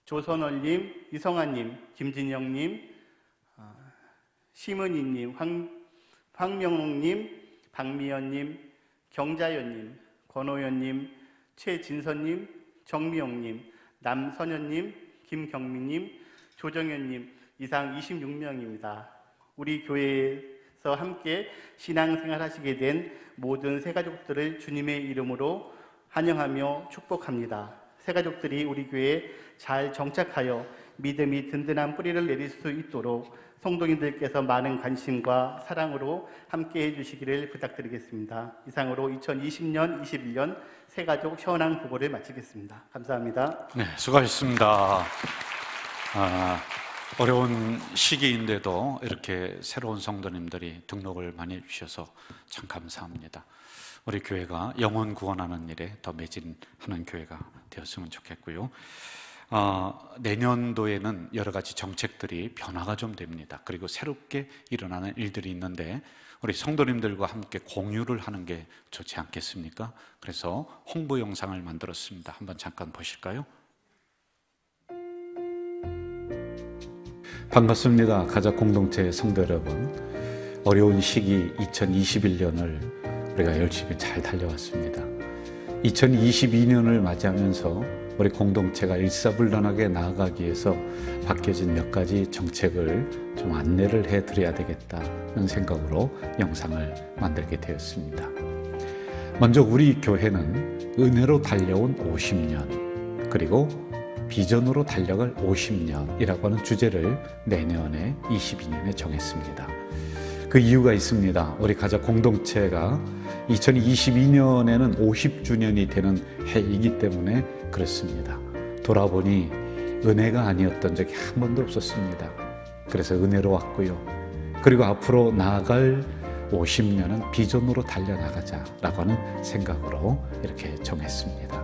조선월님, 이성아님, 김진영님, 심은희님, 황명옥님, 박미연님, 경자연님, 권호연님, 최진선님, 정미영님, 남선현님, 김경민님, 조정현님 이상 26명입니다. 우리 교회에서 함께 신앙생활 하시게 된 모든 새가족들을 주님의 이름으로 환영하며 축복합니다. 새가족들이 우리 교회에 잘 정착하여 믿음이 든든한 뿌리를 내릴 수 있도록 성도님들께서 많은 관심과 사랑으로 함께 해주시기를 부탁드리겠습니다. 이상으로 2020년, 21년 새가족 현황 보고를 마치겠습니다. 감사합니다. 네, 수고하셨습니다. 어려운 시기인데도 이렇게 새로운 성도님들이 등록을 많이 해주셔서 참 감사합니다. 우리 교회가 영혼 구원하는 일에 더 매진하는 교회가 되었으면 좋겠고요. 내년도에는 여러 가지 정책들이 변화가 좀 됩니다. 그리고 새롭게 일어나는 일들이 있는데 우리 성도님들과 함께 공유를 하는 게 좋지 않겠습니까? 그래서 홍보 영상을 만들었습니다. 한번 잠깐 보실까요? 반갑습니다. 가작 공동체 성도 여러분. 어려운 시기 2021년을 우리가 열심히 잘 달려왔습니다. 2022년을 맞이하면서 우리 공동체가 일사불란하게 나아가기 위해서 바뀌어진 몇 가지 정책을 좀 안내를 해드려야 되겠다는 생각으로 영상을 만들게 되었습니다. 먼저 우리 교회는 은혜로 달려온 50년, 그리고 비전으로 달려갈 50년이라고 하는 주제를 내년에 22년에 정했습니다. 그 이유가 있습니다. 우리 가작 공동체가 2022년에는 50주년이 되는 해이기 때문에 그렇습니다. 돌아보니 은혜가 아니었던 적이 한 번도 없었습니다. 그래서 은혜로 왔고요. 그리고 앞으로 나아갈 50년은 비전으로 달려나가자라고 하는 생각으로 이렇게 정했습니다.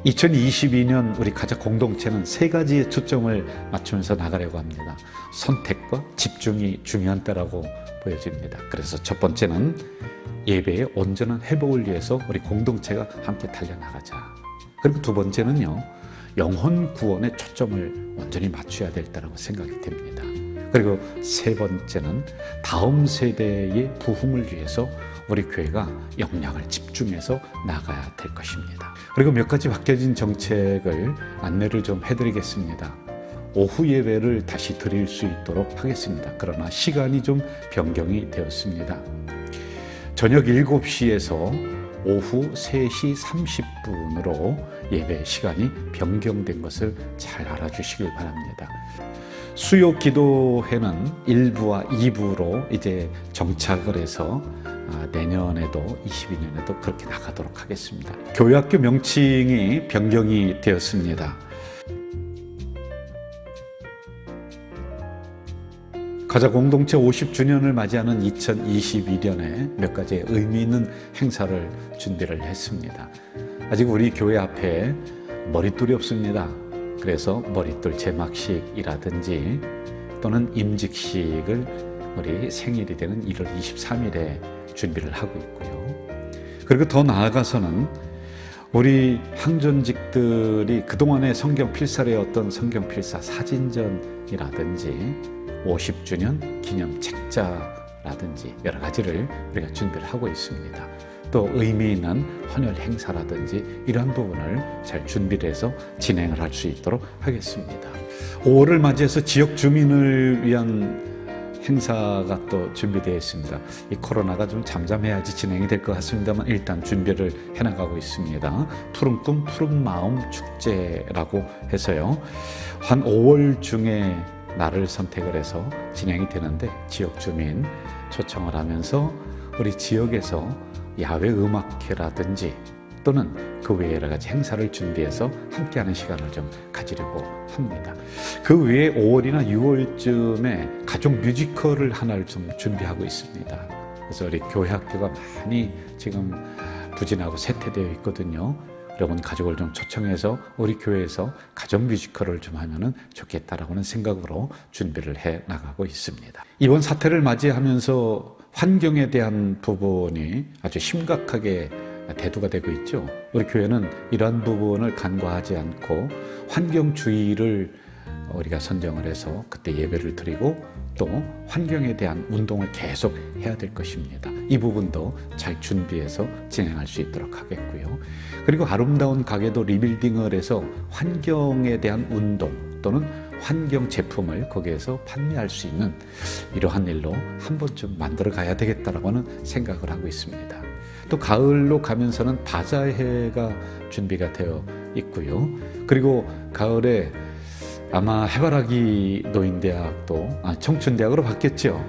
2022년 우리 가작 공동체는 세 가지의 초점을 맞추면서 나가려고 합니다. 선택과 집중이 중요한 때라고 보여집니다. 그래서 첫 번째는 예배의 온전한 회복을 위해서 우리 공동체가 함께 달려나가자. 그리고 두 번째는요, 영혼 구원에 초점을 온전히 맞춰야 될 때라고 생각이 됩니다. 그리고 세 번째는 다음 세대의 부흥을 위해서 우리 교회가 역량을 집중해서 나가야 될 것입니다. 그리고 몇 가지 바뀌어진 정책을 안내를 좀 해드리겠습니다. 오후 예배를 다시 드릴 수 있도록 하겠습니다. 그러나 시간이 좀 변경이 되었습니다. 저녁 7시에서 오후 3시 30분으로 예배 시간이 변경된 것을 잘 알아주시길 바랍니다. 수요 기도회는 1부와 2부로 이제 정착을 해서 내년에도 22년에도 그렇게 나가도록 하겠습니다. 교회학교 명칭이 변경이 되었습니다. 가작 공동체 50주년을 맞이하는 2022년에 몇 가지 의미 있는 행사를 준비를 했습니다. 아직 우리 교회 앞에 머릿돌이 없습니다. 그래서 머릿돌 제막식이라든지 또는 임직식을 우리 생일이 되는 1월 23일에 준비를 하고 있고요. 그리고 더 나아가서는 우리 항존직들이 그동안의 성경 필사의 어떤 성경 필사 사진전이라든지 50주년 기념 책자라든지 여러 가지를 우리가 준비를 하고 있습니다. 또 의미 있는 헌혈 행사라든지 이러한 부분을 잘 준비를 해서 진행을 할 수 있도록 하겠습니다. 5월을 맞이해서 지역 주민을 위한 행사가 또 준비되어 있습니다. 이 코로나가 좀 잠잠해야지 진행이 될 것 같습니다만 일단 준비를 해나가고 있습니다. 푸른 꿈 푸른 마음 축제라고 해서요. 한 5월 중에 날을 선택을 해서 진행이 되는데 지역 주민 초청을 하면서 우리 지역에서 야외 음악회라든지 또는 그 외에 여러 가지 행사를 준비해서 함께하는 시간을 좀 가지려고 합니다. 그 외에 5월이나 6월쯤에 가족 뮤지컬을 하나를 좀 준비하고 있습니다. 그래서 우리 교회 학교가 많이 지금 부진하고 쇠퇴되어 있거든요. 여러분 가족을 좀 초청해서 우리 교회에서 가족 뮤지컬을 좀 하면은 좋겠다라고는 생각으로 준비를 해 나가고 있습니다. 이번 사태를 맞이하면서 환경에 대한 부분이 아주 심각하게 대두가 되고 있죠. 우리 교회는 이러한 부분을 간과하지 않고 환경주의를 우리가 선정을 해서 그때 예배를 드리고 또 환경에 대한 운동을 계속 해야 될 것입니다. 이 부분도 잘 준비해서 진행할 수 있도록 하겠고요. 그리고 아름다운 가게도 리빌딩을 해서 환경에 대한 운동 또는 환경 제품을 거기에서 판매할 수 있는 이러한 일로 한 번쯤 만들어 가야 되겠다라고 하는 생각을 하고 있습니다. 또 가을로 가면서는 바자회가 준비가 되어 있고요. 그리고 가을에 아마 해바라기 노인대학도 청춘대학으로 바뀌었죠.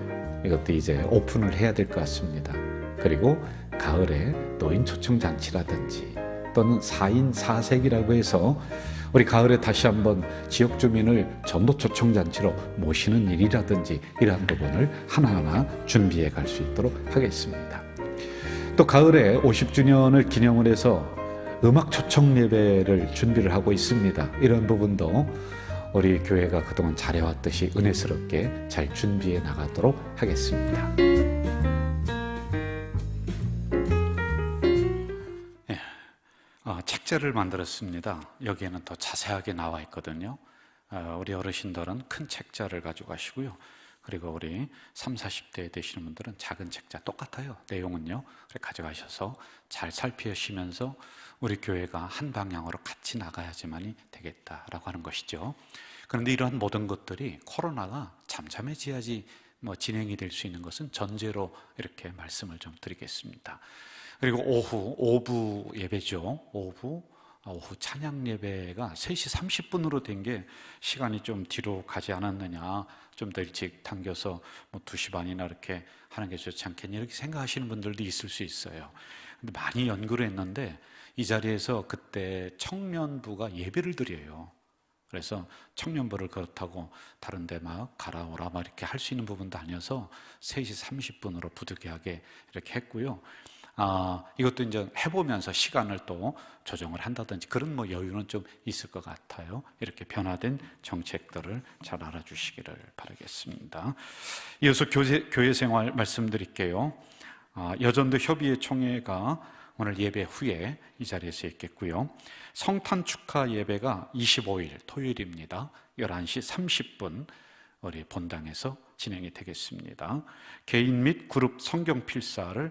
이것도 이제 오픈을 해야 될 것 같습니다. 그리고 가을에 노인 초청잔치라든지 또는 4인 4색이라고 해서 우리 가을에 다시 한번 지역 주민을 전도 초청잔치로 모시는 일이라든지 이러한 부분을 하나하나 준비해 갈 수 있도록 하겠습니다. 또 가을에 50주년을 기념을 해서 음악 초청 예배를 준비를 하고 있습니다. 이런 부분도 우리 교회가 그동안 잘해왔듯이 은혜스럽게 잘 준비해 나가도록 하겠습니다. 책자를 만들었습니다. 여기에는 더 자세하게 나와 있거든요. 우리 어르신들은 큰 책자를 가지고 가시고요. 그리고 우리 30, 40대 되시는 분들은 작은 책자 똑같아요. 내용은요. 가져가셔서 잘 살피시면서 우리 교회가 한 방향으로 같이 나가야지만이 되겠다라고 하는 것이죠. 그런데 이러한 모든 것들이 코로나가 잠잠해져야지 진행이 될 수 있는 것은 전제로 이렇게 말씀을 좀 드리겠습니다. 그리고 오후 예배죠. 오후 찬양 예배가 3시 30분으로 된 게 시간이 좀 뒤로 가지 않았느냐, 좀 더 일찍 당겨서 2시 반이나 이렇게 하는 게 좋지 않겠냐 이렇게 생각하시는 분들도 있을 수 있어요. 근데 많이 연구를 했는데 이 자리에서 그때 청년부가 예배를 드려요. 그래서 청년부를 그렇다고 다른 데 막 가라 오라 막 이렇게 할 수 있는 부분도 아니어서 3시 30분으로 부득이하게 이렇게 했고요. 이것도 이제 해보면서 시간을 또 조정을 한다든지 그런 여유는 좀 있을 것 같아요. 이렇게 변화된 정책들을 잘 알아주시기를 바라겠습니다. 이어서 교회 생활 말씀드릴게요. 여전도 협의회 총회가 오늘 예배 후에 이 자리에서 있겠고요. 성탄 축하 예배가 25일 토요일입니다. 11시 30분 우리 본당에서 진행이 되겠습니다. 개인 및 그룹 성경 필사를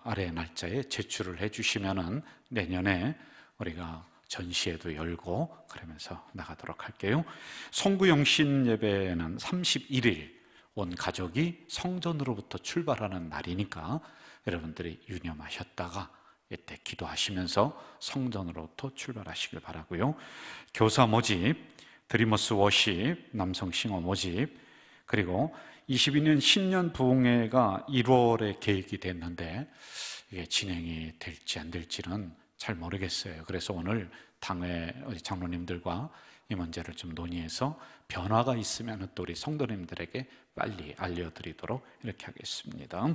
아래 날짜에 제출을 해주시면은 내년에 우리가 전시회도 열고 그러면서 나가도록 할게요. 송구영신 예배는 31일 온 가족이 성전으로부터 출발하는 날이니까 여러분들이 유념하셨다가 이때 기도하시면서 성전으로부터 출발하시길 바라고요. 교사 모집, 드리머스 워십, 남성 싱어 모집, 그리고 22년 신년 부흥회가 1월에 계획이 됐는데 이게 진행이 될지 안 될지는 잘 모르겠어요. 그래서 오늘 당회 우리 장로님들과 이 문제를 좀 논의해서 변화가 있으면 또 우리 성도님들에게 빨리 알려드리도록 이렇게 하겠습니다.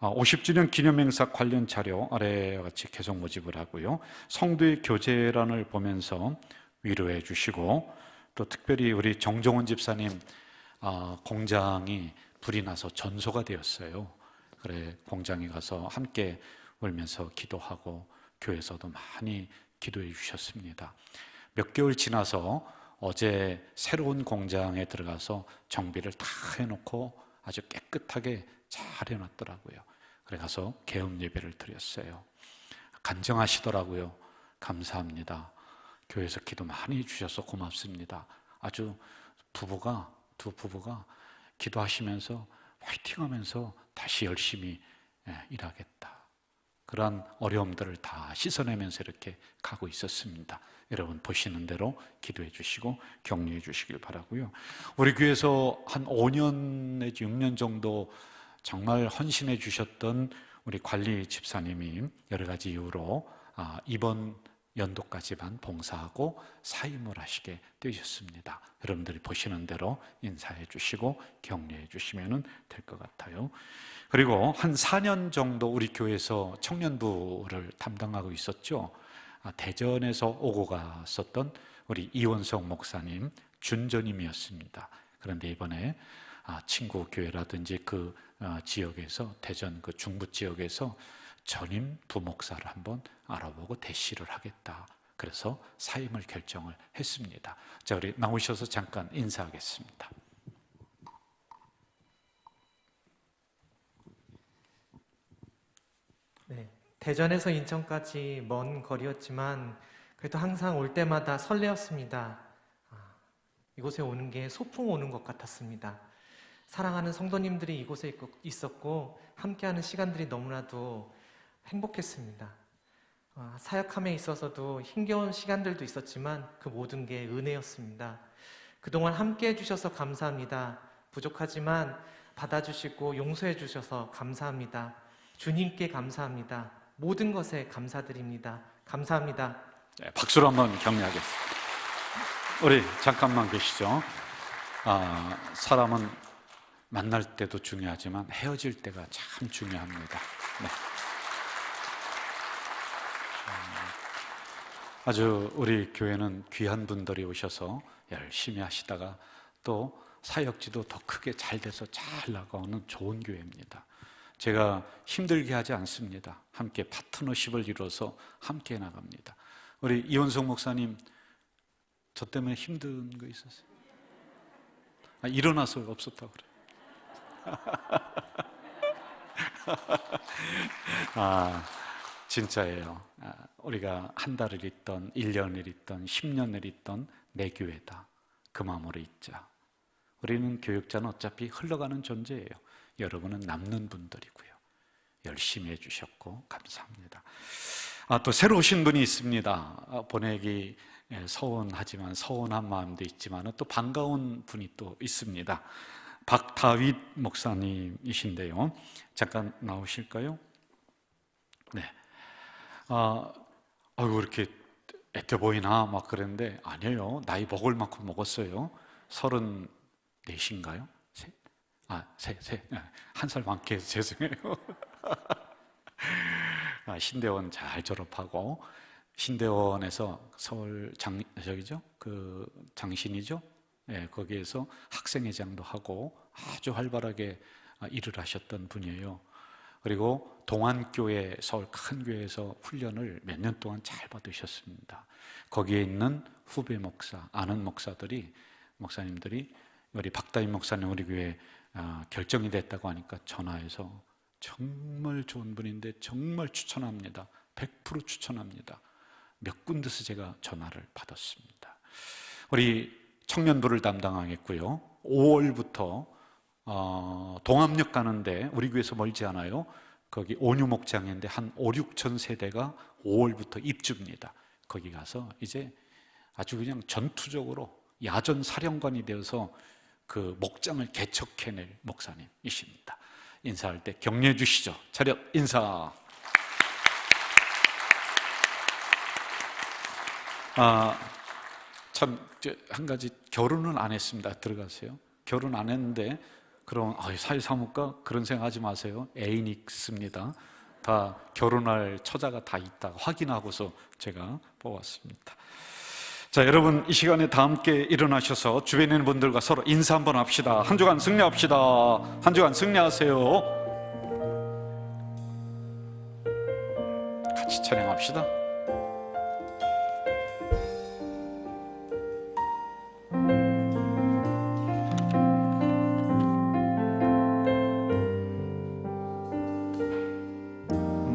50주년 기념행사 관련 자료 아래와 같이 계속 모집을 하고요. 성도의 교제란을 보면서 위로해 주시고 또 특별히 우리 정종원 집사님 공장이 불이 나서 전소가 되었어요. 그래 공장에 가서 함께 울면서 기도하고 교회에서도 많이 기도해 주셨습니다. 몇 개월 지나서 어제 새로운 공장에 들어가서 정비를 다 해놓고 아주 깨끗하게 잘 해놨더라고요. 그래 가서 개업 예배를 드렸어요. 간증하시더라고요. 감사합니다. 교회에서 기도 많이 해주셔서 고맙습니다. 아주 두 부부가 기도하시면서 화이팅하면서 다시 열심히 일하겠다. 그러한 어려움들을 다 씻어내면서 이렇게 가고 있었습니다. 여러분 보시는 대로 기도해 주시고 격려해 주시길 바라고요. 우리 교회에서 한 5년 내지 6년 정도 정말 헌신해 주셨던 우리 관리 집사님이 여러 가지 이유로 이번 연도까지만 봉사하고 사임을 하시게 되셨습니다. 여러분들이 보시는 대로 인사해 주시고 격려해 주시면 될 것 같아요. 그리고 한 4년 정도 우리 교회에서 청년부를 담당하고 있었죠. 대전에서 오고 갔었던 우리 이원석 목사님 준전임이었습니다. 그런데 이번에 친구 교회라든지 그 지역에서 대전 그 중부 지역에서 전임 부목사를 한번 알아보고 대시를 하겠다. 그래서 사임을 결정을 했습니다. 자, 우리 나오셔서 잠깐 인사하겠습니다. 네, 대전에서 인천까지 먼 거리였지만 그래도 항상 올 때마다 설레었습니다. 이곳에 오는 게 소풍 오는 것 같았습니다. 사랑하는 성도님들이 이곳에 있었고 함께하는 시간들이 너무나도 행복했습니다. 사역함에 있어서도 힘겨운 시간들도 있었지만 그 모든 게 은혜였습니다. 그동안 함께해 주셔서 감사합니다. 부족하지만 받아주시고 용서해 주셔서 감사합니다. 주님께 감사합니다. 모든 것에 감사드립니다. 감사합니다. 네, 박수로 한번 격려하겠습니다. 우리 잠깐만 계시죠. 사람은 만날 때도 중요하지만 헤어질 때가 참 중요합니다. 네. 아주 우리 교회는 귀한 분들이 오셔서 열심히 하시다가 또 사역지도 더 크게 잘 돼서 잘 나가는 좋은 교회입니다. 제가 힘들게 하지 않습니다. 함께 파트너십을 이뤄서 함께 나갑니다. 우리 이원석 목사님, 저 때문에 힘든 거 있었어요? 일어나서 없었다고 그래요. 진짜예요. 우리가 한 달을 있던 1년을 있던 10년을 있던 내 교회다, 그 마음으로 있자. 우리는 교육자는 어차피 흘러가는 존재예요. 여러분은 남는 분들이고요. 열심히 해주셨고 감사합니다. 또 새로 오신 분이 있습니다. 보내기 서운하지만 서운한 마음도 있지만 또 반가운 분이 또 있습니다. 박다윗 목사님이신데요. 잠깐 나오실까요? 네. 아이고 이렇게 애껴 보이나 막 그랬는데 아니에요. 나이 먹을 만큼 먹었어요. 34인가요? 세. 한 살 많게 해서 죄송해요. 신대원 잘 졸업하고 신대원에서 서울 그 장신이죠. 네, 거기에서 학생회장도 하고 아주 활발하게 일을 하셨던 분이에요. 그리고 동안교회, 서울 큰 교회에서 훈련을 몇 년 동안 잘 받으셨습니다. 거기에 있는 후배 목사, 아는 목사님들이 우리 박다윗 목사님 우리 교회 결정이 됐다고 하니까 전화해서 정말 좋은 분인데 정말 추천합니다. 100% 추천합니다. 몇 군데서 제가 전화를 받았습니다. 우리 청년부를 담당하겠고요. 5월부터 동암역 가는데 우리 교회에서 멀지 않아요. 거기 온유 목장인데 한 5, 6천 세대가 5월부터 입주입니다. 거기 가서 이제 아주 그냥 전투적으로 야전 사령관이 되어서 그 목장을 개척해낼 목사님이십니다. 인사할 때 격려해 주시죠. 차렷 인사. 참 한 가지, 결혼은 안 했습니다. 들어가세요. 결혼 안 했는데 그럼 사회사무과 그런 생각하지 마세요. 애인 있습니다. 다 결혼할 처자가 다 있다 확인하고서 제가 뽑았습니다. 자, 여러분 이 시간에 다 함께 일어나셔서 주변에 있는 분들과 서로 인사 한번 합시다. 한 주간 승리합시다. 한 주간 승리하세요. 같이 찬양합시다.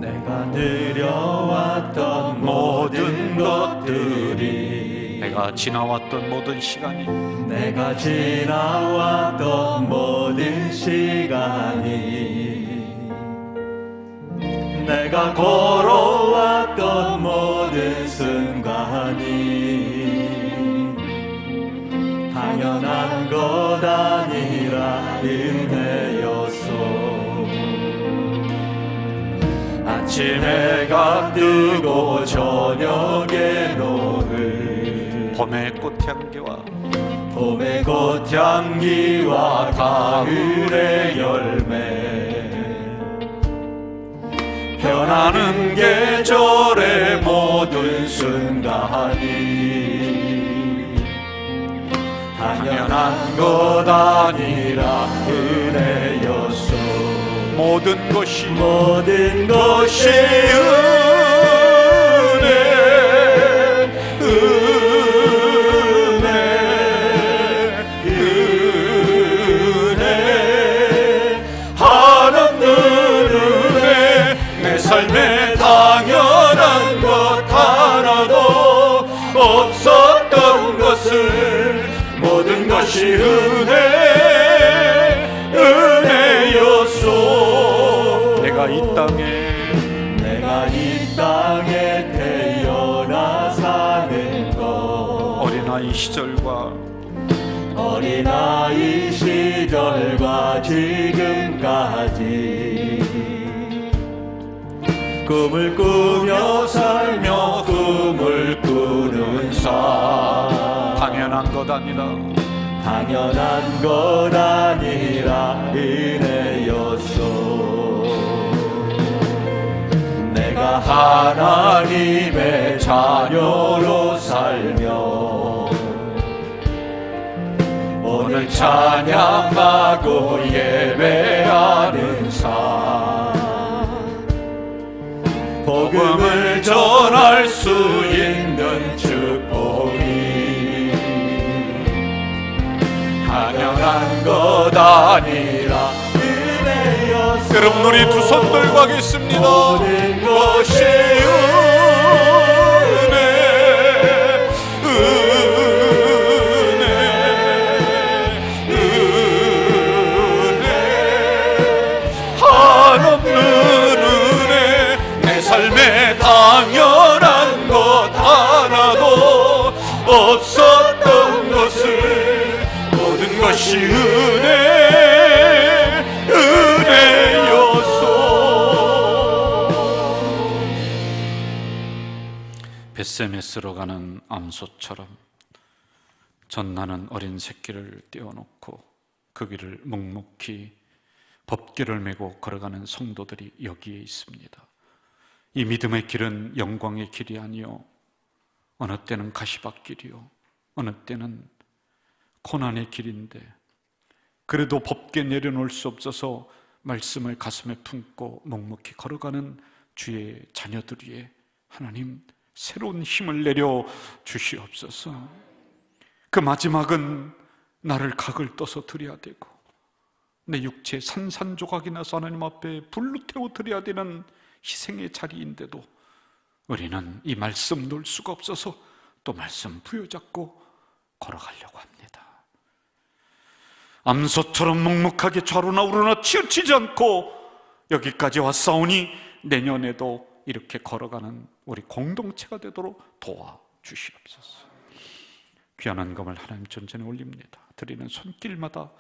내가 느려왔던 모든 것들이, 내가 지나왔던 모든 시간이, 내가 지나왔던 모든 시간이, 내가 걸어왔던 모든 순간이 당연한 것 아니라 은혜였소. 아침 해가 뜨고 저녁에 노을, 봄의 꽃향기와 가을의 열매, 변하는 계절의 모든 순간이 당연한 것 아니라 은혜였소. 모든 것이 은혜, 한없는 은혜. 내 삶에 당연한 것 하나도 없었던 것을, 모든 것이 은혜였소. 내가 이 땅에 태어나 사는 것, 어린아이 시절과 지금까지 꿈을 꾸며 살며 꿈을 꾸는 삶, 당연한 것 아니라 은혜였소. 내가 하나님의 자녀로 살며 오늘 찬양하고 예배하는 삶 복음을 전할 수 있는 축복이 당연한 것 아니라 은혜였어. 여러분 우리 두 손 들고 하겠습니다. 모든 것이 삶에 당연한 것 하나도 없었던 것을 모든 것이 은혜였소. 벳세메스로 가는 암소처럼 전나는 어린 새끼를 떼어놓고 그 길을 묵묵히 법궤를 메고 걸어가는 성도들이 여기에 있습니다. 이 믿음의 길은 영광의 길이 아니요 어느 때는 가시밭길이요 어느 때는 고난의 길인데 그래도 법궤 내려놓을 수 없어서 말씀을 가슴에 품고 묵묵히 걸어가는 주의 자녀들 위에 하나님 새로운 힘을 내려 주시옵소서. 그 마지막은 나를 각을 떠서 드려야 되고 내 육체 산산조각이 나서 하나님 앞에 불로 태워 드려야 되는 희생의 자리인데도 우리는 이 말씀 놓을 수가 없어서 또 말씀 부여잡고 걸어가려고 합니다. 암소처럼 묵묵하게 좌로나 우로나 치우치지 않고 여기까지 왔사오니 내년에도 이렇게 걸어가는 우리 공동체가 되도록 도와주시옵소서. 귀한 헌금을 하나님 존전에 올립니다. 드리는 손길마다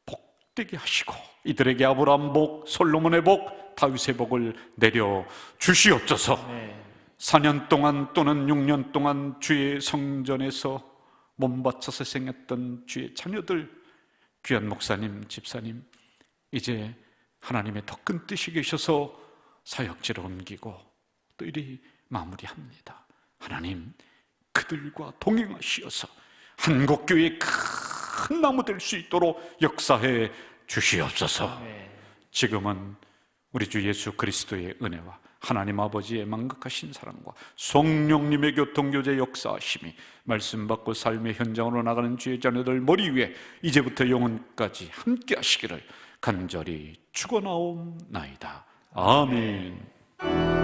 복되게 하시고 이들에게 아브라함 복, 솔로몬의 복, 다윗의 복을 내려 주시옵소서. 4년 동안 또는 6년 동안 주의 성전에서 몸바쳐서 생했던 주의 자녀들, 귀한 목사님, 집사님, 이제 하나님의 더 큰 뜻이 계셔서 사역지를 옮기고 또 이리 마무리합니다. 하나님 그들과 동행하시어서 한국교회의 큰 나무 될 수 있도록 역사해 주시옵소서. 지금은 우리 주 예수 그리스도의 은혜와 하나님 아버지의 만극하신 사랑과 성령님의 교통교제 역사하심이 말씀 받고 삶의 현장으로 나가는 주의 자녀들 머리 위에 이제부터 영원까지 함께 하시기를 간절히 축원하옵나이다. 아멘.